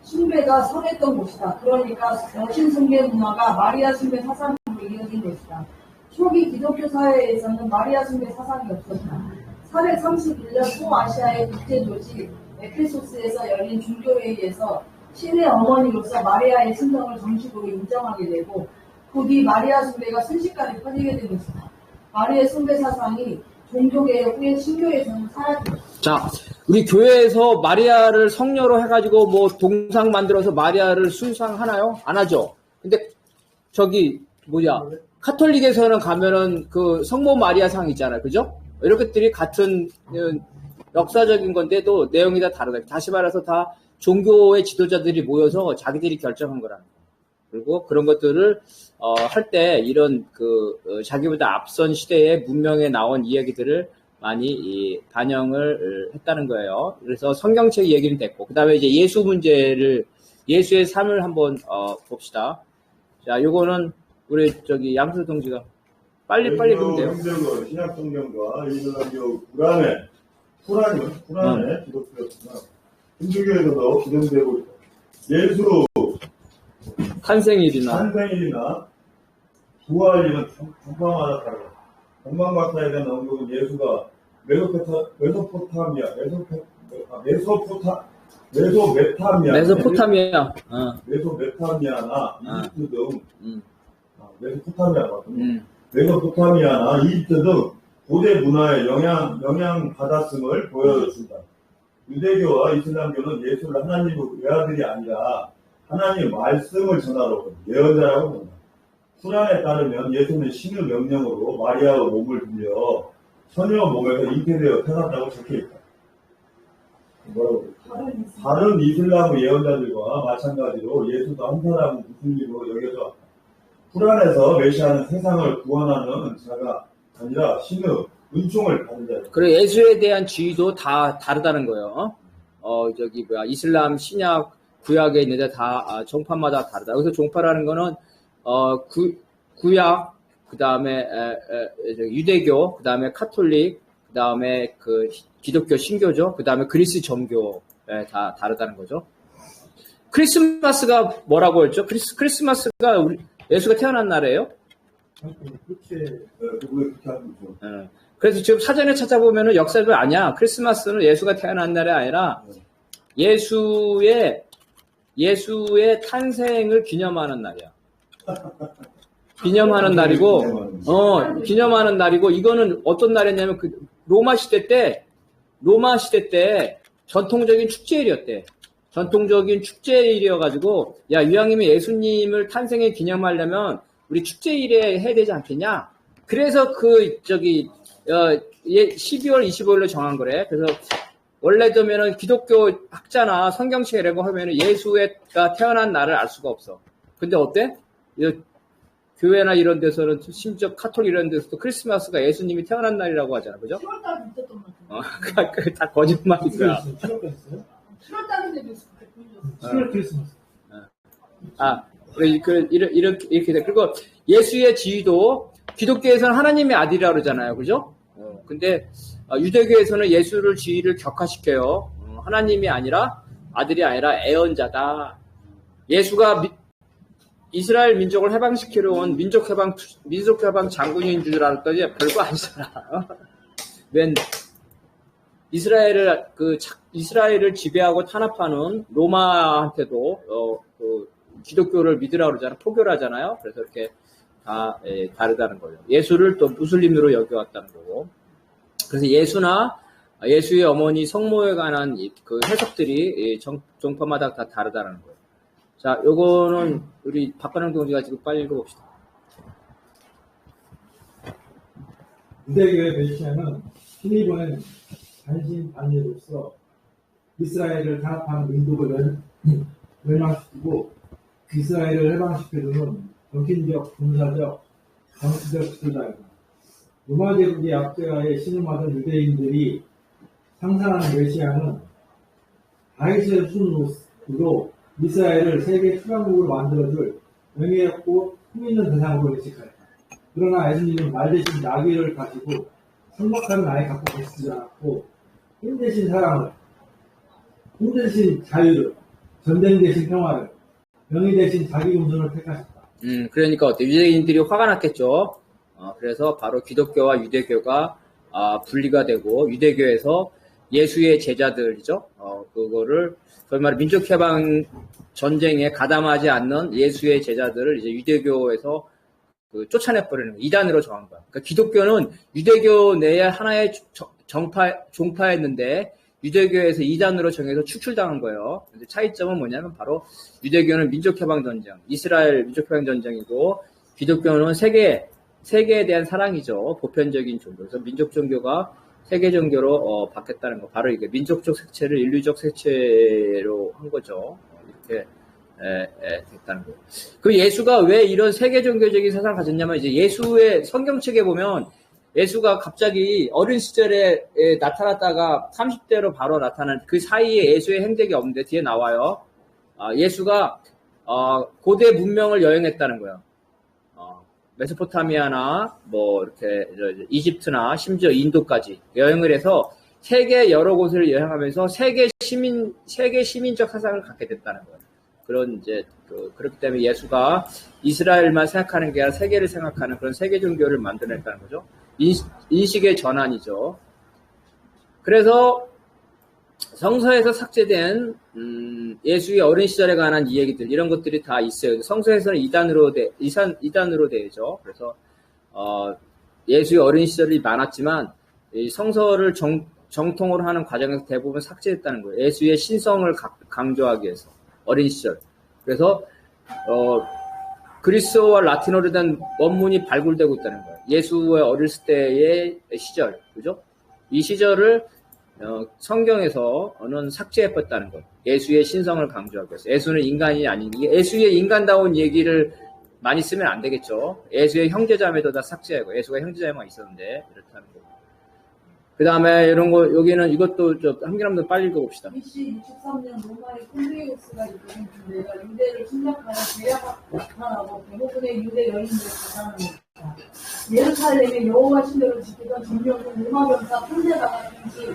S4: 숭배가 설했던 곳이다. 그러니까 여신 숭배 문화가 마리아 숭배 사상으로 이어진 것이다. 초기 기독교 사회에서는 마리아 숭배 사상이 없었다. 431년 소아시아의 국제조직 에페소스에서 열린 중교회의에서 신의 어머니로서 마리아의 신성을 정식으로 인정하게 되고 그 뒤 마리아 숭배가 순식간에 퍼지게 된 것이다. 마리아 숭배 사상이 종교개혁 후에 신교에서는 사라졌다.
S1: 자, 우리 교회에서 마리아를 성녀로 해가지고 뭐 동상 만들어서 마리아를 숭상하나요? 안 하죠. 근데 저기 카톨릭에서는 가면은 그 성모 마리아 상 있잖아요, 그죠? 이런 것들이 같은 역사적인 건데도 내용이 다 다르다. 다시 말해서 다 종교의 지도자들이 모여서 자기들이 결정한 거라는 거. 그리고 그런 것들을 할 때 이런 자기보다 앞선 시대의 문명에 나온 이야기들을 많이 반영을 했다는 거예요. 그래서 성경책 얘기는 됐고, 그 다음에 이제 예수 문제를, 예수의 삶을 한번 봅시다. 자, 요거는 우리 양수 동지가 빨리 그러면 돼요.
S3: 성경은 신약 성경과 이슬람교 쿠란의 기독교였으나 힌두교에서도 기존되고 있다. 예수
S1: 탄생일이나
S3: 부활일은 전파마다 다르다. 동방박사에 대한 언급은 예수가 메소포타미아나 이집트 등 메소포타미아나 이집트 등 고대 문화에 영향 받았음을 보여준다. 유대교와 이슬람교는 예수를 하나님의 외아들이 아니라 하나님의 말씀을 전하러 예언자라고 본다. 쿠란에 따르면 예수는 신의 명령으로 마리아의 몸을 빌려 처녀 몸에서 잉태되어 태어났다고 적혀있다. 뭐라고? 다른 이슬람 예언자들과 마찬가지로 예수도 한 사람은 무슨 일로 여겨져 왔다. 쿠란에서 메시아는 세상을 구원하는 자가 아니라 신의 은총을 받은 자다.
S1: 그리고 예수에 대한 지위도 다 다르다는 거예요. 이슬람, 신약, 구약에 있는데 다 종파마다 다르다. 여기서 종파라는 거는 구약, 그 다음에 유대교, 그 다음에 카톨릭, 그 다음에 기독교 신교죠. 그 다음에 그리스 정교에 다 다르다는 거죠. 크리스마스가 뭐라고 했죠? 크리스마스가 예수가 태어난 날이에요? 그래서 지금 사전에 찾아보면은 역사를 아니야. 크리스마스는 예수가 태어난 날이 아니라 예수의 탄생을 기념하는 날이야. 기념하는 날이고, 이거는 어떤 날이냐면, 로마 시대 때 전통적인 축제일이었대. 전통적인 축제일이어가지고, 야, 이왕이면 예수님을 탄생에 기념하려면, 우리 축제일에 해야 되지 않겠냐? 그래서 12월 25일로 정한 거래. 그래서, 원래도면은 기독교 학자나 성경책 이런 거 하면은 예수가 태어난 날을 알 수가 없어. 근데 어때? 교회나 이런 데서는 심지어 카톨릭 이런 데서도 크리스마스가 예수님이 태어난 날이라고 하잖아. 그죠?
S4: 7월달에 있었던 것 같아요.
S1: 다 거짓말이야.
S4: 7월달인데
S2: 7월 크리스마스.
S1: 이렇게 돼. 그리고 예수의 지위도 기독교에서는 하나님의 아들이라고 그러잖아요. 그죠? 근데 유대교에서는 예수를 지위를 격화시켜요. 하나님이 아니라 아들이 아니라 애언자다. 예수가 이스라엘 민족을 해방시키러 온 민족해방 장군인 줄 알았더니 별거 아니잖아. 웬 이스라엘을 지배하고 탄압하는 로마한테도 기독교를 믿으라고 그러잖아. 포교를 하잖아요. 그래서 이렇게 다 다르다는 거죠. 예수를 또 무슬림으로 여겨왔다는 거고. 그래서 예수나 예수의 어머니 성모에 관한 해석들이 종파마다 다 다르다는 거예요. 자, 요거는 우리 박관영 동지가 지금 빨리 읽어봅시다.
S2: 유대교의 메시아는 신이 보낸 단신반예로서 이스라엘을 탄압하는 민족을 멸망시키고 이스라엘을 해방시켜주는 정신적, 군사적, 정치적 지도자이다. 로마 제국의 압제하에 신음하던 유대인들이 상상하는 메시아는 다윗의 순으로 이스라엘을 세계 최강국으로 만들어줄 명예롭고 힘있는 대상으로 예측하였다. 그러나 예수님은 말 대신 나귀를 가지고 성막하는 아이 갖고 계시지 않았고 힘 대신 사랑을, 힘 대신 자유를, 전쟁 대신 평화를, 명예 대신 자기 운전을 택하셨다.
S1: 그러니까 어때? 유대인들이 화가 났겠죠. 그래서 바로 기독교와 유대교가 분리가 되고 유대교에서 예수의 제자들이죠. 그거를 소위 말해 민족해방 전쟁에 가담하지 않는 예수의 제자들을 이제 유대교에서 쫓아내버리는 거예요. 이단으로 정한 거야. 그러니까 기독교는 유대교 내에 하나의 종파였는데 유대교에서 이단으로 정해서 축출당한 거예요. 근데 차이점은 뭐냐면 바로 유대교는 민족해방 전쟁, 이스라엘 민족해방 전쟁이고 기독교는 세계에 대한 사랑이죠. 보편적인 종교. 그래서 민족 종교가 세계 종교로 바뀌었다는 거. 바로 이게 민족적 색채를 인류적 색채로 한 거죠. 이렇게 됐다는 거예요. 그 예수가 왜 이런 세계 종교적인 세상을 가졌냐면 이제 예수의 성경책에 보면 예수가 갑자기 어린 시절에 나타났다가 30대로 바로 나타난 그 사이에 예수의 행적이 없는데 뒤에 나와요. 예수가 고대 문명을 여행했다는 거예요. 메소포타미아나 뭐 이렇게 이집트나 심지어 인도까지 여행을 해서 세계 여러 곳을 여행하면서 세계 시민적 사상을 갖게 됐다는 거예요. 그런 이제 그렇기 때문에 예수가 이스라엘만 생각하는 게 아니라 세계를 생각하는 그런 세계 종교를 만들어냈다는 거죠. 인식의 전환이죠. 그래서 성서에서 삭제된 예수의 어린 시절에 관한 이야기들 이런 것들이 다 있어요. 성서에서는 이단으로 되죠. 그래서 예수의 어린 시절이 많았지만 이 성서를 정통으로 하는 과정에서 대부분 삭제했다는 거예요. 예수의 신성을 강조하기 위해서 어린 시절. 그래서 그리스어와 라틴어로 된 원문이 발굴되고 있다는 거예요. 예수의 어렸을 때의 시절, 그죠? 이 시절을 성경에서는 삭제해버렸다는 것. 예수의 신성을 강조하기 위해서. 예수는 인간이 아닌, 예수의 인간다운 얘기를 많이 쓰면 안 되겠죠. 예수의 형제자매도 다 삭제하고, 예수가 형제자매가 있었는데, 이렇다는 거. 그 다음에 이런 거, 여기는 이것도 한 개라도 빨리 읽어봅시다.
S4: BC 63년 로마의 콘드리우스가 이끄는 군대가 유대를 침략하여 대략 나타나고 대부분의 유대 여인들을 부상합니다. 예루살렘의 여호와 신들을 지키던 정령군 로마병사 폰데가가 당시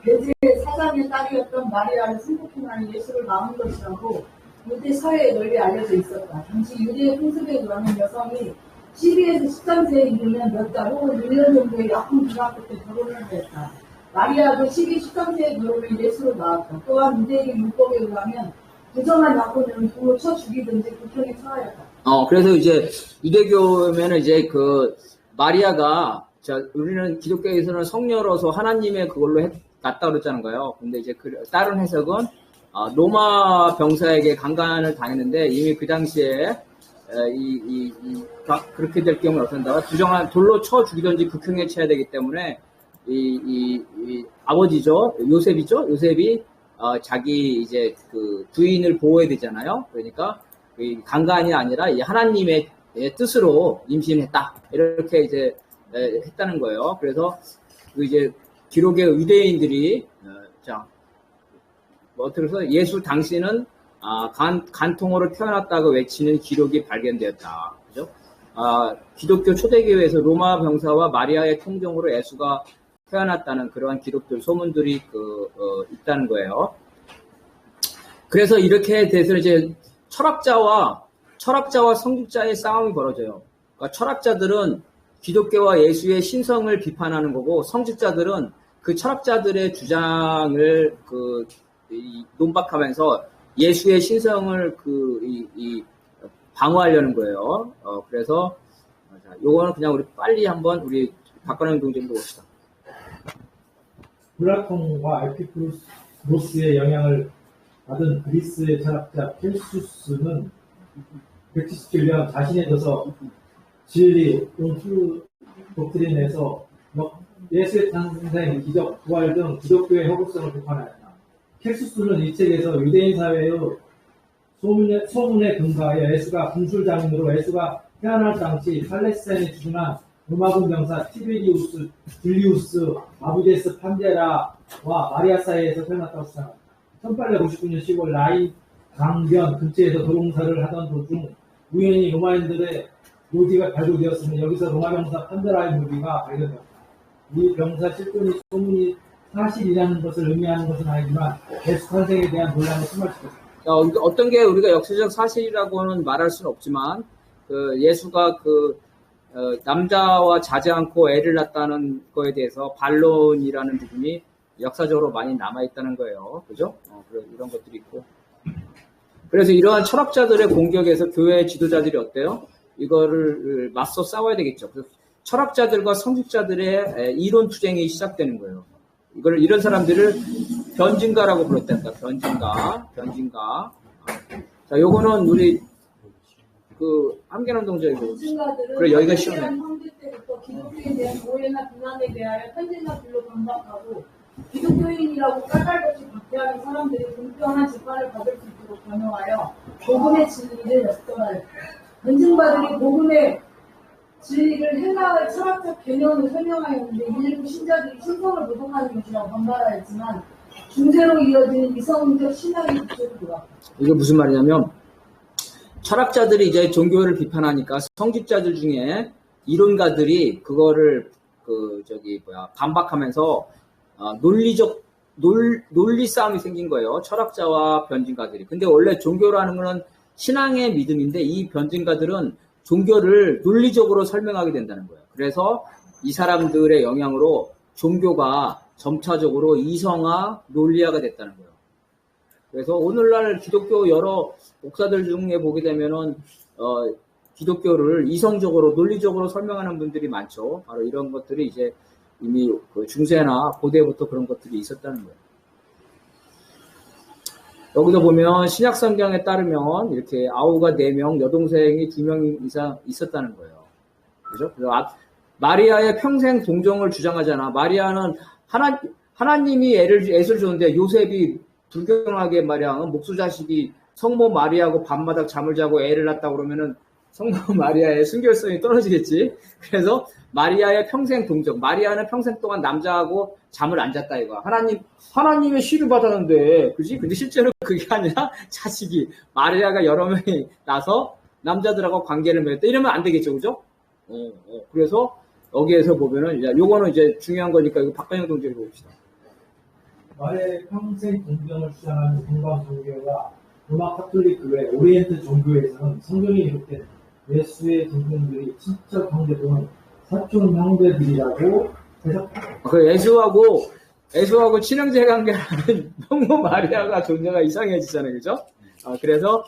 S4: 베드의 사장의 딸이었던 마리아를 승복해하는 예수를 낳은 것이라고 유대 사회에 널리 알려져 있었다. 당시 유대의 풍습에 의하면 여성이 12에서 13세에 이르면 몇 달 혹은 1년 정도의 약혼 기간 끝에 결혼을 했다. 마리아도 12, 13세에 결혼을 예수로 낳았다. 또한 유대의 율법에 의하면 부정한 약혼은 돌로 쳐 죽이든지 국형에 처하였다.
S1: 그래서 이제 유대교면은 이제 마리아가 우리는 기독교에서는 성녀로서 하나님의 그걸로 낳았다 그랬잖아요. 거예요. 근데 이제 다른 해석은 로마 병사에게 강간을 당했는데 이미 그 당시에 그렇게 될 경우는 어떤다가 부정한 돌로 쳐 죽이든지 극형에 처해야 되기 때문에 아버지죠 요셉이 자기 이제 그 부인을 보호해야 되잖아요. 그러니까 강간이 아니라 하나님의 뜻으로 임신했다 이렇게 이제 했다는 거예요. 그래서 이제 기록의 유대인들이 어떻게 해서 예수 당시는 간통으로 태어났다고 외치는 기록이 발견되었다. 그죠? 기독교 초대교회에서 로마 병사와 마리아의 통정으로 예수가 태어났다는 그러한 기록들, 소문들이 있다는 거예요. 그래서 이렇게 돼서 이제 철학자와 성직자의 싸움이 벌어져요. 그러니까 철학자들은 기독교와 예수의 신성을 비판하는 거고, 성직자들은 그 철학자들의 주장을 논박하면서 예수의 신성을 방어하려는 거예요. 그래서 요거는 그냥 우리 빨리 한번 우리 박관영 동정도 봅시다.
S2: 플라톤과 에피쿠로스의 영향을 받은 그리스의 철학자 켈수스는 177년 자신에 져서 진리, 온투 독트린에서 예수의 탄생, 기적, 부활 등 기독교의 허구성을 비판하였다. 켈수스는 이 책에서 유대인 사회의 소문에 근거하여 예수가 분술장인으로 예수가 태어날 당시 팔레스타인에 주둔한 로마군 병사 티베리우스, 줄리우스, 아부데스 판데라와 마리아 사이에서 태어났다고 주장합니다. 1859년 10월 라인 강변 근처에서 도롱사를 하던 도중 우연히 로마인들의 묘비가 발굴되었으면 여기서 로마 병사 판드라의 묘비가 발견되었다. 이 병사 실존이 소문이 사실이라는 것을 의미하는 것은 아니지만 예수 탄생에 대한 논란을 심화시켰다.
S1: 어떤 게 우리가 역사적 사실이라고는 말할 수는 없지만 그 예수가 남자와 자지 않고 애를 낳았다는 거에 대해서 반론이라는 부분이 역사적으로 많이 남아있다는 거예요. 그죠? 이런 것들이 있고. 그래서 이러한 철학자들의 공격에서 교회 지도자들이 어때요? 이거를 맞서 싸워야 되겠죠. 그래서 철학자들과 성직자들의 이론 투쟁이 시작되는 거예요. 이런 사람들을 변증가라고 불렀답니다. 변증가. 자, 요거는 우리 함께남 동작이고.
S4: 변증가들은
S1: 그래, 여기가 시원해.
S4: 형제 때부터 기독교에 대한 오해나 비난에 대하여 편견과 불로 반박하고 기독교인이라고 까닭없이 박해하는 사람들이 공평한 재판을 받을 수 있도록 변호하여 복음의 진리를 역설하였다. 변증가들이 복음의 진리를 헬라어의 철학적 개념으로 설명하였는데 일부 신자들이 신성을 모독하는 것이라고 반발하였지만 중세로 이어지는 이성적 신학의 기초로 돌아왔다.
S1: 이게 무슨 말이냐면 철학자들이 이제 종교를 비판하니까 성직자들 중에 이론가들이 그거를 반박하면서 논리 싸움이 생긴 거예요. 철학자와 변증가들이. 근데 원래 종교라는 거는 신앙의 믿음인데 이 변증가들은 종교를 논리적으로 설명하게 된다는 거예요. 그래서 이 사람들의 영향으로 종교가 점차적으로 이성화, 논리화가 됐다는 거예요. 그래서 오늘날 기독교 여러 목사들 중에 보게 되면은 기독교를 이성적으로, 논리적으로 설명하는 분들이 많죠. 바로 이런 것들이 이제 이미 중세나 고대부터 그런 것들이 있었다는 거예요. 여기서 보면 신약 성경에 따르면 이렇게 아우가 4명, 여동생이 2명 이상 있었다는 거예요. 그죠? 그래서 마리아의 평생 동정을 주장하잖아. 마리아는 하나님이 애를 줬는데 요셉이 불경하게 말이야. 목수 자식이 성모 마리아하고 밤마다 잠을 자고 애를 낳았다고 그러면은 성모 마리아의 순결성이 떨어지겠지. 그래서 마리아의 평생 동정. 마리아는 평생 동안 남자하고 잠을 안 잤다 이거야. 하나님의 시를 받았는데, 그지? 근데 실제로 그게 아니라 자식이 마리아가 여러 명이 나서 남자들하고 관계를 맺었다. 이러면 안 되겠죠, 그죠? 그래서 여기에서 보면은 요거는 이제 중요한 거니까 이거 박관영 동지를 봅시다.
S2: 마리아의 평생 동정을 주장하는 동방 종교가 로마 카톨릭 교회 오리엔트 종교에서는 성경에 기록된 예수의 동생들이 친척 형제 또는 사촌 형제들이라고 해석합니다. 예수하고 친형제 관계라는 성모 마리아가 존재가 이상해지잖아요, 그죠? 그래서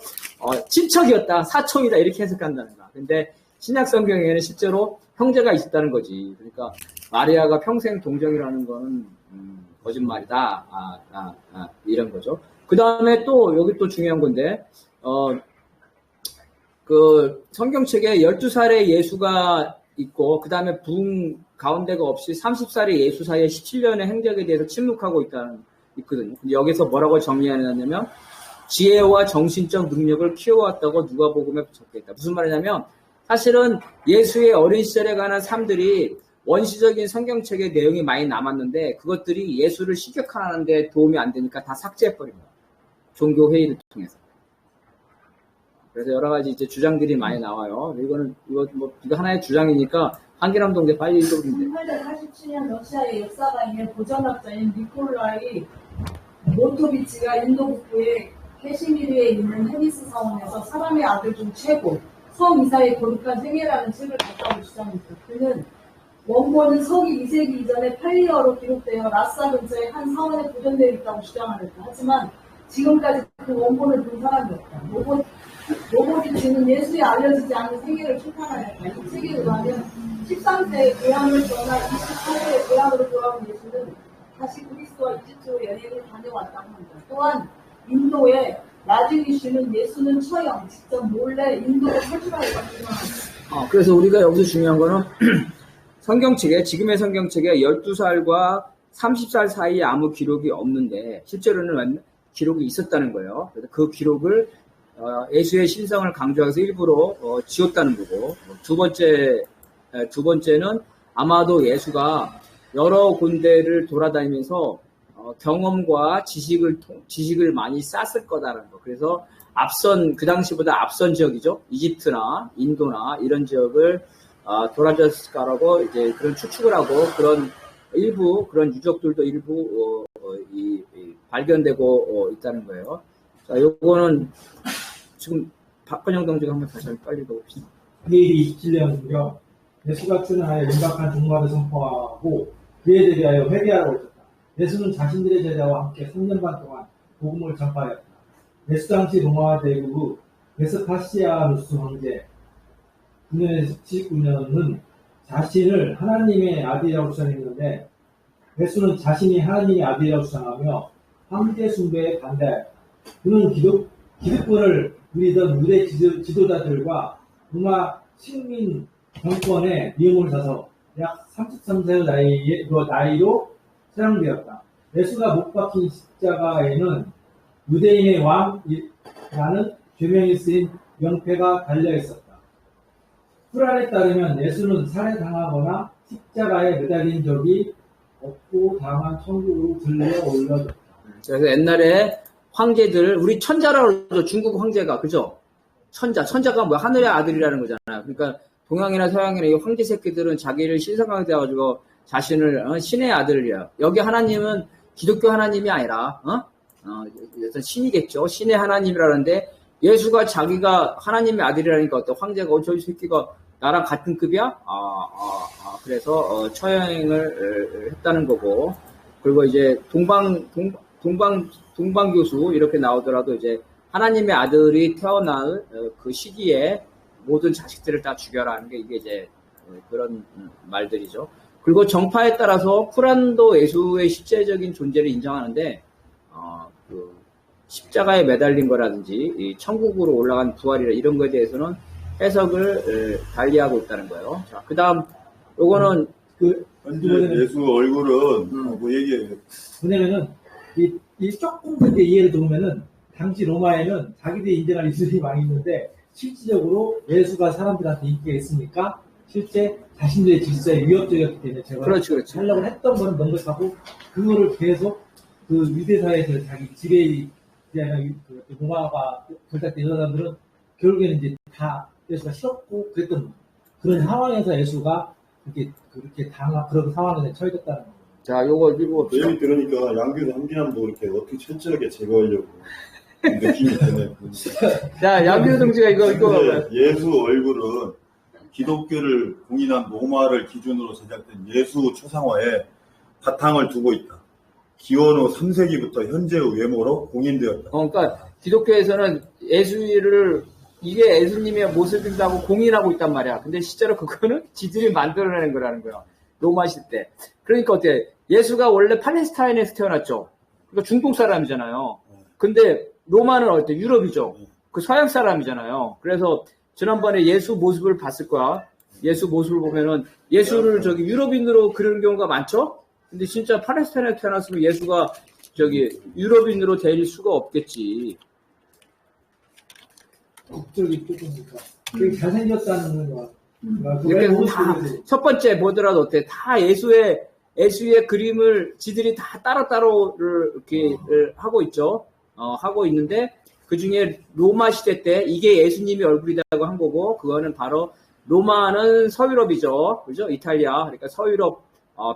S2: 친척이었다, 사촌이다 이렇게 해석한다는 거야. 근데 신약 성경에는 실제로 형제가 있었다는 거지. 그러니까 마리아가 평생 동정이라는 거는 거짓말이다. 이런 거죠. 그 다음에 또 여기 또 중요한 건데 그 성경책에 12살의 예수가 있고 그 다음에 부흥 가운데가 없이 30살의 예수 사이에 17년의 행적에 대해서 침묵하고 있거든요. 근데 여기서 뭐라고 정리하냐면 지혜와 정신적 능력을 키워왔다고 누가복음에 적혀있다. 무슨 말이냐면 사실은 예수의 어린 시절에 관한 삶들이 원시적인 성경책의 내용이 많이 남았는데 그것들이 예수를 시격하는 데 도움이 안 되니까 다 삭제해버린 거야. 종교 회의를 통해서. 그래서 여러 가지 이제 주장들이 많이 나와요. 이거 하나의 주장이니까 한기남 동대 빨리 읽어보면 돼.
S4: 1887년 러시아의 역사가 있는 고전학자인 니콜라이 모토비치가 인도 북부의 캐시미르에 있는 헤니스 사원에서 사람의 아들 중 최고 성 이사의 거룩한 생애라는 책을 작가로 주장했다. 그는 원본은 서기 2세기 이전에 팔리어로 기록되어 라싸 근처의 한 사원에 보존되어 있다고 주장하였다. 하지만 지금까지 그 원본을 본 사람이 없다. 모보비치는 예수에 알려지지 않은 생애를 출판하였다. 이 책에 의하면 13세에 고향을 떠나 24세에 고향으로 돌아온 예수는 다시 그리스도와 이집트로 여행을 다녀왔다고 합니다. 또한 인도의 라지니시는 예수는 처형, 직접 몰래 인도로 탈출하였다고 주장합니다.
S1: 그래서 우리가 여기서 중요한 거는 성경책에, 지금의 성경책에 12살과 30살 사이에 아무 기록이 없는데 실제로는 기록이 있었다는 거예요. 그래서 그 기록을 예수의 신성을 강조해서 일부러 지웠다는 거고, 두 번째는 아마도 예수가 여러 군데를 돌아다니면서 경험과 지식을 많이 쌌을 거다라는 거. 그래서 그 당시보다 앞선 지역이죠. 이집트나 인도나 이런 지역을 도라졌을까라고 이제 그런 추측을 하고 그런 유적들도 일부 발견되고 있다는 거예요. 자, 요거는 지금 박건영 동지가 한번 다시 빨리 보봅시다.
S2: AD 27년경 예수가 출현하여 임박한 종말을 선포하고 그에 대하여 회개하라고 했었다. 예수는 자신들의 제자와 함께 3년 반 동안 복음을 전파하였다. 예수 당시 로마 대국 베스파시아누스 황제 979년은 자신을 하나님의 아들이라고 주장했는데 예수는 자신이 하나님의 아들이라고 주장하며 황제 숭배에 반대하였다. 그는 기득권을 누리던 유대 지도자들과 로마 식민 정권의 미움을 사서 약 33세 나이로 사형되었다. 예수가 못 박힌 십자가에는 유대인의 왕이라는 죄명이 쓰인 명패가 달려 있었다. 쿠란에 따르면 예수는 살해당하거나 십자가에 매달린 적이 없고 다만 천국으로 들려 올려졌다.
S1: 그래서 옛날에 황제들, 우리 천자라고 그러죠. 중국 황제가, 그죠? 천자가 뭐야? 하늘의 아들이라는 거잖아요. 그러니까 동양이나 서양이나 이 황제 새끼들은 자기를 신성하게 되어가지고 자신을 신의 아들이야. 여기 하나님은 기독교 하나님이 아니라 어떤 신이겠죠. 신의 하나님이라는데 예수가 자기가 하나님의 아들이라니까 어떤 황제가 저 새끼가 나랑 같은 급이야? 그래서 처형을 했다는 거고, 그리고 이제 동방교수 이렇게 나오더라도 이제 하나님의 아들이 태어날 그 시기에 모든 자식들을 다 죽여라 하는 게 이게 이제 그런 말들이죠. 그리고 정파에 따라서 쿠란도 예수의 실제적인 존재를 인정하는데 그 십자가에 매달린 거라든지 이 천국으로 올라간 부활이라 이런 거에 대해서는 해석을 달리하고 있다는 거예요. 자, 그다음 요거는
S3: 예수 얼굴은 뭐 얘기해요.
S2: 뭐냐면은 이 조금 그렇게 이해를 도우면은 당시 로마에는 자기들이 인정할 이스라엘이 많이 있는데 실질적으로 예수가 사람들한테 인기가 있으니까 실제 자신들의 질서에 위협적이었기 때문에 제가
S1: 그렇지.
S2: 하려고 했던 건 명백하고 그거를 계속 그 유대사회에서 자기 지배의 로마가 결탁된 사람들은 결국에는 이제 다 예수가 싫었고 그랬던 그런 상황에서 예수가 그렇게 그런 상황에 처해졌다는 거예요.
S1: 자, 요거 읽어봅시다.
S3: 얘기 들으니까 양교도 한비남도 이렇게 어떻게 철저하게 제거하려고 느낌이 드네.
S1: 자, 양규 동지가 이거
S3: 근데 예수 얼굴은 기독교를 공인한 로마를 기준으로 제작된 예수 초상화에 바탕을 두고 있다. 기원후 3세기부터 현재의 외모로 공인되었다.
S1: 그러니까 기독교에서는 예수를 이게 예수님의 모습이라고 공인하고 있단 말이야. 근데 실제로 그거는 지들이 만들어내는 거라는 거야. 로마 시대. 그러니까 어때? 예수가 원래 팔레스타인에서 태어났죠. 그러니까 중동 사람이잖아요. 근데 로마는 어때? 유럽이죠. 그 서양 사람이잖아요. 그래서 지난번에 예수 모습을 봤을 거야. 예수 모습을 보면은 예수를 저기 유럽인으로 그리는 경우가 많죠? 근데 진짜 팔레스타인에 태어났으면 예수가 저기 유럽인으로 될 수가 없겠지.
S2: 국적이 조금니까 되게 잘생겼다는 거.
S1: 이렇게 첫 번째 보더라도 어때? 다 예수의 그림을 지들이 다 따로따로를 이렇게 하고 있죠. 하고 있는데 그 중에 로마 시대 때 이게 예수님의 얼굴이라고 한 거고 그거는 바로 로마는 서유럽이죠. 그죠? 이탈리아. 그러니까 서유럽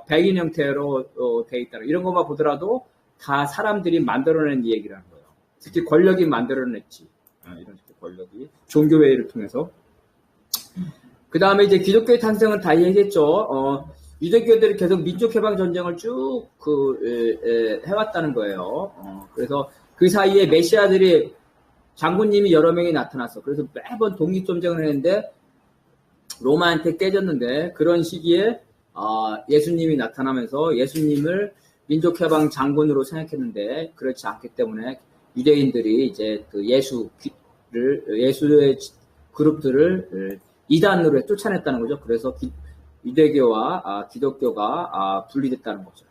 S1: 백인 형태로 돼 있다. 이런 것만 보더라도 다 사람들이 만들어낸 얘기라는 거예요. 특히 권력이 만들어냈지. 이런 권력이 종교회의를 통해서. 그 다음에 이제 기독교의 탄생은 다 얘기했죠. 유대교들이 계속 민족해방 전쟁을 쭉 해왔다는 거예요. 그래서 그 사이에 메시아들이 장군님이 여러 명이 나타났어. 그래서 매번 독립전쟁을 했는데 로마한테 깨졌는데 그런 시기에 예수님이 나타나면서 예수님을 민족해방 장군으로 생각했는데 그렇지 않기 때문에 유대인들이 이제 그 예수의 그룹들을 이단으로 쫓아냈다는 거죠. 그래서 유대교와 기독교가 분리됐다는 거죠.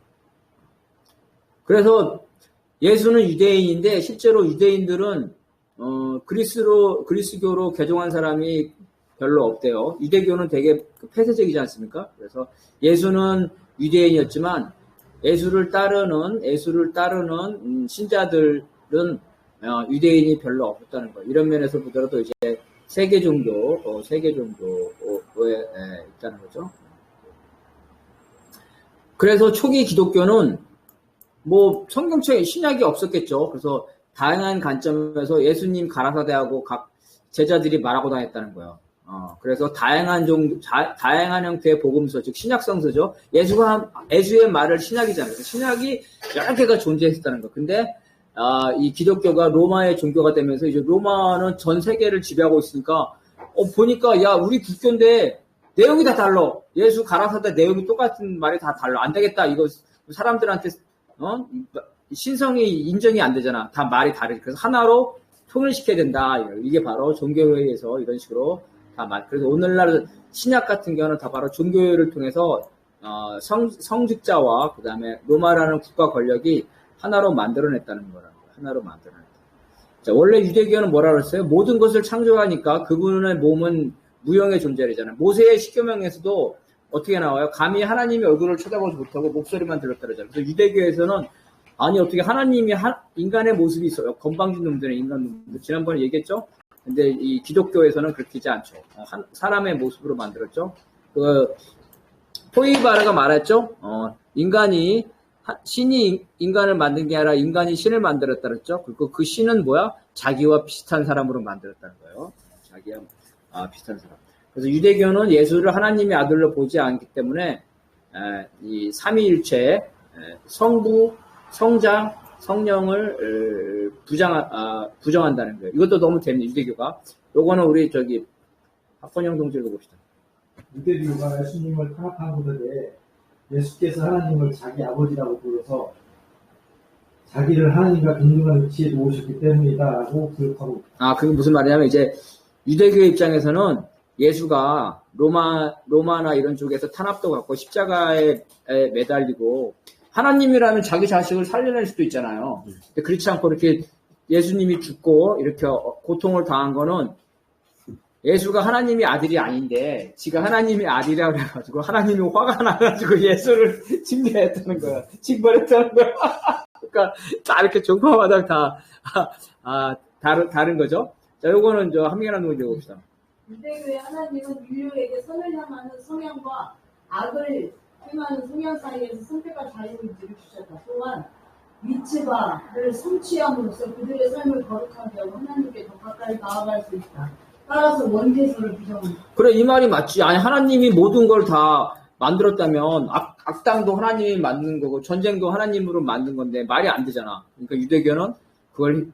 S1: 그래서 예수는 유대인인데 실제로 유대인들은 그리스교로 개종한 사람이 별로 없대요. 유대교는 되게 폐쇄적이지 않습니까? 그래서 예수는 유대인이었지만 예수를 따르는 신자들은 유대인이 별로 없었다는 거. 이런 면에서 보더라도 이제 세계 정도에 있다는 거죠. 그래서 초기 기독교는 뭐 성경책에 신약이 없었겠죠. 그래서 다양한 관점에서 예수님 가라사대하고 각 제자들이 말하고 다녔다는 거예요. 그래서 다양한 형태의 복음서, 즉 신약성서죠. 예수의 말을 신약이잖아요. 신약이 여러 개가 존재했다는 거. 근데 이 기독교가 로마의 종교가 되면서 이제 로마는 전 세계를 지배하고 있으니까 보니까 야 우리 국교인데 내용이 다 달라. 예수 가라사대 내용이 똑같은 말이 다 달라. 안 되겠다. 이거 사람들한테 신성이 인정이 안 되잖아. 다 말이 다르지. 그래서 하나로 통일시켜야 된다. 이게 바로 종교회의에서 이런 식으로 다 말. 그래서 오늘날 신약 같은 경우는 다 바로 종교회의를 통해서 성직자와 그 다음에 로마라는 국가 권력이 하나로 만들어냈다는 거라는 거예요. 하나로 만들어냈다. 자, 원래 유대교는 뭐라 그랬어요? 모든 것을 창조하니까 그분의 몸은 무형의 존재잖아요. 모세의 십계명에서도 어떻게 나와요? 감히 하나님의 얼굴을 쳐다보지 못하고 목소리만 들었다 그러잖아요. 그래서 유대교에서는 아니 어떻게 하나님이 인간의 모습이 있어요? 건방진 놈들은 인간 놈들. 지난번에 얘기했죠? 근데 이 기독교에서는 그렇게 하지 않죠. 사람의 모습으로 만들었죠. 포이바르가 말했죠? 신이 인간을 만든 게 아니라 인간이 신을 만들었다 그랬죠? 그리고 그 신은 뭐야? 자기와 비슷한 사람으로 만들었다는 거예요. 자기와 비슷한 사람. 그래서 유대교는 예수를 하나님의 아들로 보지 않기 때문에 이 삼위일체 성부, 성자, 성령을 부정한다는 거예요. 이것도 너무 재밌네요. 유대교가. 요거는 우리 박건영 동지를 봅시다.
S2: 유대교가 예수님을 탄압한 것에 예수께서 하나님을 자기 아버지라고 불러서 자기를 하나님과 동등한 위치에 놓으셨기 때문이다라고 교육하고.
S1: 그게 무슨 말이냐면 이제 유대교 입장에서는 예수가 로마나 이런 쪽에서 탄압도 받고 십자가에 매달리고 하나님이라면 자기 자식을 살려낼 수도 있잖아요. 근데 그렇지 않고 이렇게 예수님이 죽고 이렇게 고통을 당한 거는 예수가 하나님의 아들이 아닌데 지가 하나님의 아들이라고 해가지고 하나님이 화가 나가지고 예수를 징계했다는 거야. 징벌했다는 거야. 그러니까 다 이렇게 종파마다 다 다른 거죠. 자, 요거는 한민이라는 거 읽어봅시다.
S4: 유대교의 하나님은 인류에게 선을 향하는 성향과 악을 행하는 성향 사이에서 선택할 자유를 주셨다. 또한 미츠바를 성취함으로써 그들의 삶을 거룩하게 하고 하나님께 더 가까이 나아갈 수 있다. 따라서 원죄서를 부정한다.
S1: 그래, 이 말이 맞지. 아니, 하나님이 모든 걸 다 만들었다면 악당도 하나님이 만든 거고 전쟁도 하나님으로 만든 건데 말이 안 되잖아. 그러니까 유대교는 그걸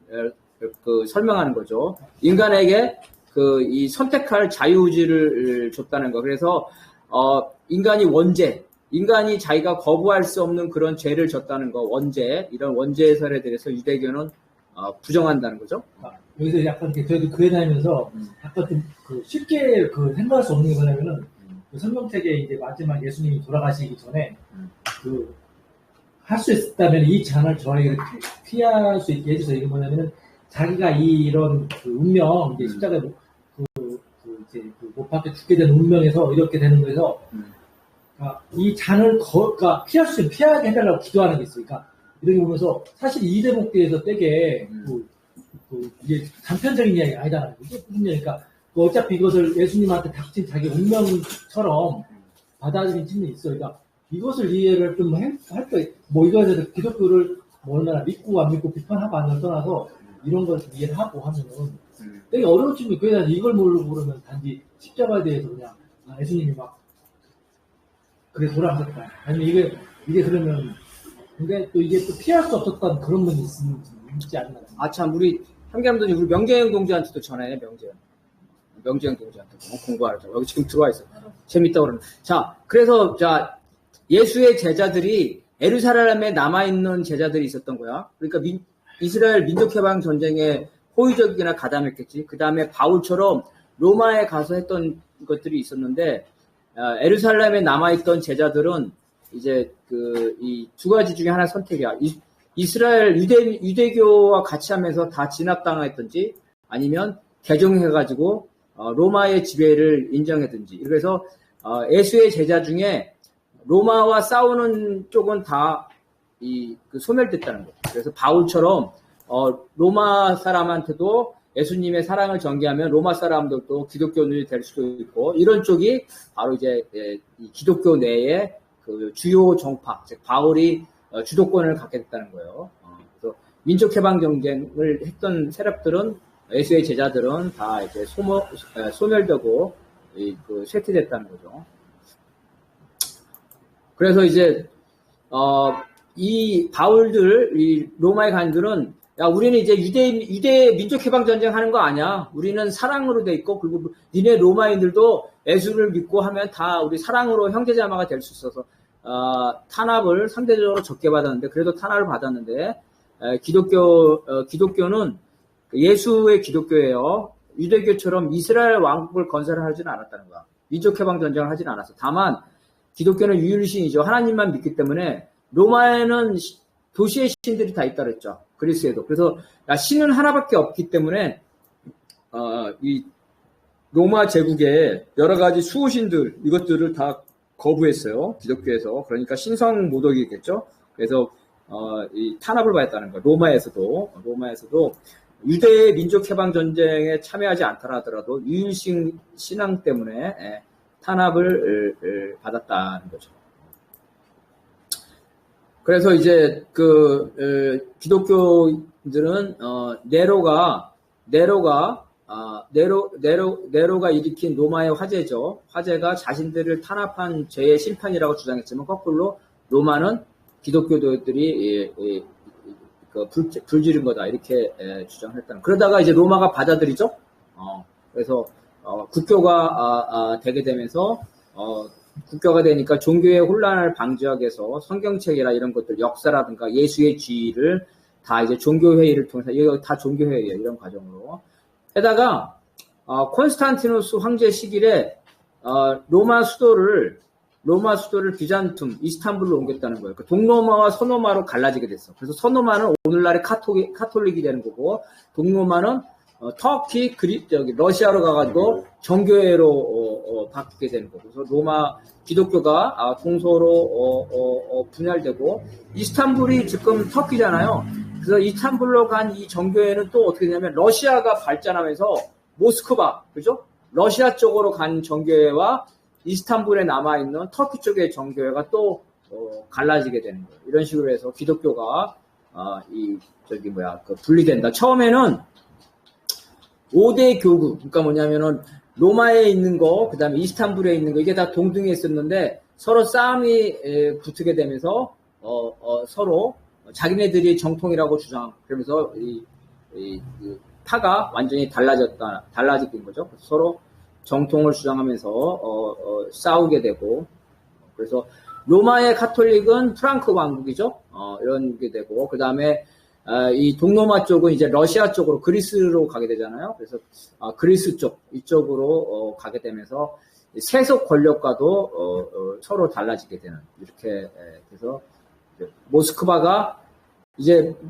S1: 설명하는 거죠. 인간에게 이 선택할 자유의지를 줬다는 거. 그래서 인간이 인간이 자기가 거부할 수 없는 그런 죄를 졌다는 거, 이런 원죄설에 대해서 유대교는 부정한다는 거죠.
S2: 여기서 약간 저희도 교회 다니면서 약간 좀 쉽게 생각할 수 없는 게 뭐냐면은 성경책에 이제 마지막 예수님이 돌아가시기 전에 할 수 있다면 이 잔을 저에게 피할 수 있게 해주세요. 이게 뭐냐면은 자기가 이런 운명, 이제 십자가에 못 박혀 죽게 된 운명에서 이렇게 되는 거에서 이 잔을 피할 수 있으면 피하게 해달라고 기도하는 게 있으니까 이렇게 보면서 사실 이 대목대에서 되게 이게 단편적인 이야기 아니잖아요. 이게 무슨 이야기니까 어차피 이것을 예수님한테 닥친 자기 운명처럼 받아들인 측면이 있어. 그러니까 이것을 이해를 좀 할 때, 이거에 대해서 기독교를 얼마나 믿고 안 믿고 비판하고 안 떠나서 이런 걸 이해를 하고 하면은 되게 어려운 측면이 그래서 이걸 모르고 그러면 단지 십자가에 대해서 그냥 예수님이 그래 돌아가셨다. 아니면 이게 그러면 근데 또 이게 또 피할 수 없었던 그런 분이 있지 않나.
S1: 참 우리 한계함도님 우리 명재영 동지한테도 전화해. 명재영 동지한테 공부하자. 여기 지금 들어와 있어. 재밌다고 그러는. 자, 그래서 예수의 제자들이 예루살렘에 남아있는 제자들이 있었던 거야. 그러니까 이스라엘 민족해방 전쟁에 호의적이나 가담했겠지. 그 다음에 바울처럼 로마에 가서 했던 것들이 있었는데, 예루살렘에 남아있던 제자들은 이제 이 두 가지 중에 하나 선택이야. 이스라엘 유대교와 같이 하면서 다 진압당했든지 아니면 개종해가지고 로마의 지배를 인정했든지. 그래서 예수의 제자 중에 로마와 싸우는 쪽은 다 소멸됐다는 거예요. 그래서 바울처럼 로마 사람한테도 예수님의 사랑을 전개하면 로마 사람들도 기독교인이 될 수도 있고, 이런 쪽이 바로 이제 이 기독교 내에 그 주요 정파, 즉 바울이 주도권을 갖게 됐다는 거예요. 그래서 민족 해방 경쟁을 했던 세력들은, 예수의 제자들은 다 이제 소멸되고 그 쇠퇴됐다는 거죠. 그래서 이제 이 바울들, 이 로마의 관들은, 야, 우리는 이제 유대 민족 해방 전쟁 하는 거 아니야. 우리는 사랑으로 돼 있고, 그리고 니네 로마인들도 예수를 믿고 하면 다 우리 사랑으로 형제자매가 될 수 있어서 탄압을 상대적으로 적게 받았는데, 그래도 탄압을 받았는데, 기독교는 예수의 기독교예요. 유대교처럼 이스라엘 왕국을 건설을 하지는 않았다는 거야. 민족 해방 전쟁을 하지는 않았어. 다만 기독교는 유일신이죠. 하나님만 믿기 때문에. 로마에는 도시의 신들이 다 있다 그랬죠. 그리스에도. 그래서 신은 하나밖에 없기 때문에 이 로마 제국의 여러 가지 수호신들, 이것들을 다 거부했어요. 기독교에서. 그러니까 신성 모독이겠죠. 그래서 이 탄압을 받았다는 거예요. 로마에서도 유대의 민족 해방 전쟁에 참여하지 않더라 하더라도 유일신 신앙 때문에 탄압을 받았다는 거죠. 그래서 이제 기독교인들은 네로가 일으킨 로마의 화재죠. 화재가 자신들을 탄압한 죄의 심판이라고 주장했지만, 거꾸로 로마는 기독교도들이 불 지른 거다, 이렇게 주장했다는. 그러다가 이제 로마가 받아들이죠. 그래서 국교가 되게 되면서 국교가 되니까 종교의 혼란을 방지하기 위해서 성경책이라 이런 것들, 역사라든가 예수의 지위를 다 이제 종교회의를 통해서, 이거 다 종교회의예요, 이런 과정으로. 게다가 콘스탄티누스 황제 시기에 로마 수도를 비잔툼, 이스탄불로 옮겼다는 거예요. 동로마와 서로마로 갈라지게 됐어. 그래서 서로마는 오늘날의 카톨릭이 되는 거고, 동로마는 터키, 러시아로 가가지고 정교회로 바뀌게 되는 거고, 그래서 로마 기독교가 동서로 분열되고, 이스탄불이 지금 터키잖아요. 그래서 이스탄불로 간 이 정교회는 또 어떻게 되냐면, 러시아가 발전하면서 모스크바, 그죠? 러시아 쪽으로 간 정교회와 이스탄불에 남아있는 터키 쪽의 정교회가 또 갈라지게 되는 거예요. 이런 식으로 해서 기독교가 분리된다. 처음에는 5대 교구, 그러니까 뭐냐면은 로마에 있는 거, 그 다음에 이스탄불에 있는 거, 이게 다 동등히 있었는데 서로 싸움이 붙게 되면서 서로 자기네들이 정통이라고 주장, 그러면서 파가 완전히 달라진 거죠. 서로 정통을 주장하면서 싸우게 되고, 그래서 로마의 카톨릭은 프랑크 왕국이죠. 이런 게 되고, 그 다음에 이 동로마 쪽은 이제 러시아 쪽으로, 그리스로 가게 되잖아요. 그래서 그리스 쪽, 이쪽으로 가게 되면서 세속 권력과도 서로 달라지게 되는, 이렇게 돼서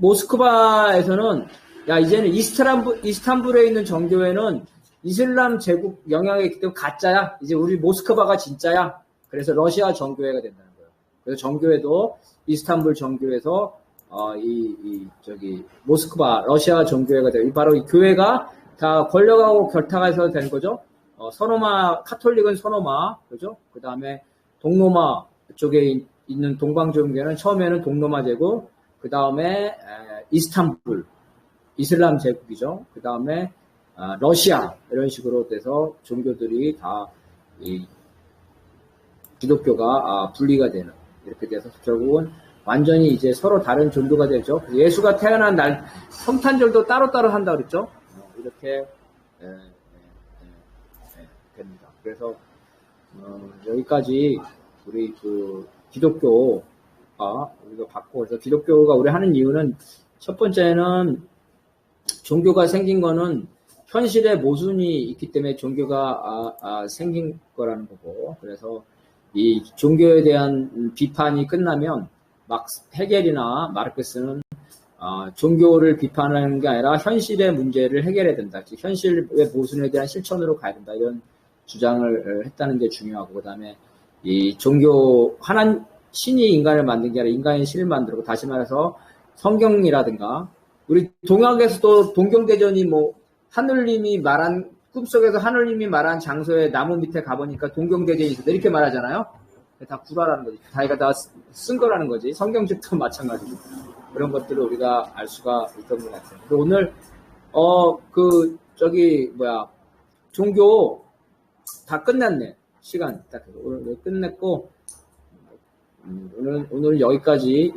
S1: 모스크바에서는 이제는 이스탄불에 있는 정교회는 이슬람 제국 영향이 있기 때문에 가짜야. 이제 우리 모스크바가 진짜야. 그래서 러시아 정교회가 된다는 거예요. 그래서 정교회도 이스탄불 정교회에서 모스크바 러시아 정교회가 돼요. 바로 이 교회가 다 권력하고 결탁해서 된 거죠. 서노마, 카톨릭은 서노마, 그죠? 그 다음에 동로마 쪽에 있는 동방정교회는 처음에는 동로마 제국, 그 다음에 이스탄불 이슬람 제국이죠. 그 다음에 러시아, 이런 식으로 돼서 종교들이 다 기독교가 분리가 되는, 이렇게 돼서 결국은 완전히 이제 서로 다른 종교가 되죠. 예수가 태어난 날 성탄절도 따로따로 한다 그랬죠. 이렇게 됩니다. 그래서 여기까지 우리 기독교가 우리가 받고, 그래서 기독교가 우리 하는 이유는, 첫 번째는 종교가 생긴 거는 현실에 모순이 있기 때문에 종교가 생긴 거라는 거고, 그래서 이 종교에 대한 비판이 끝나면 헤겔이나 마르크스는 종교를 비판하는 게 아니라 현실의 문제를 해결해야 된다. 즉 현실의 모순에 대한 실천으로 가야 된다. 이런 주장을 했다는 게 중요하고, 그 다음에 이 종교, 신이 인간을 만든 게 아니라 인간이 신을 만들고, 다시 말해서 성경이라든가 우리 동학에서도 동경대전이 뭐 하늘님이 말한 꿈속에서 하늘님이 말한 장소에 나무 밑에 가보니까 동경대전이 있었다 이렇게 말하잖아요. 다 구라라는 거지. 자기가 다 쓴 거라는 거지. 성경책도 마찬가지고 그런 것들을 우리가 알 수가 있던 것 같아요. 오늘 종교 다 끝났네. 시간 딱 오늘 끝냈고 오늘 여기까지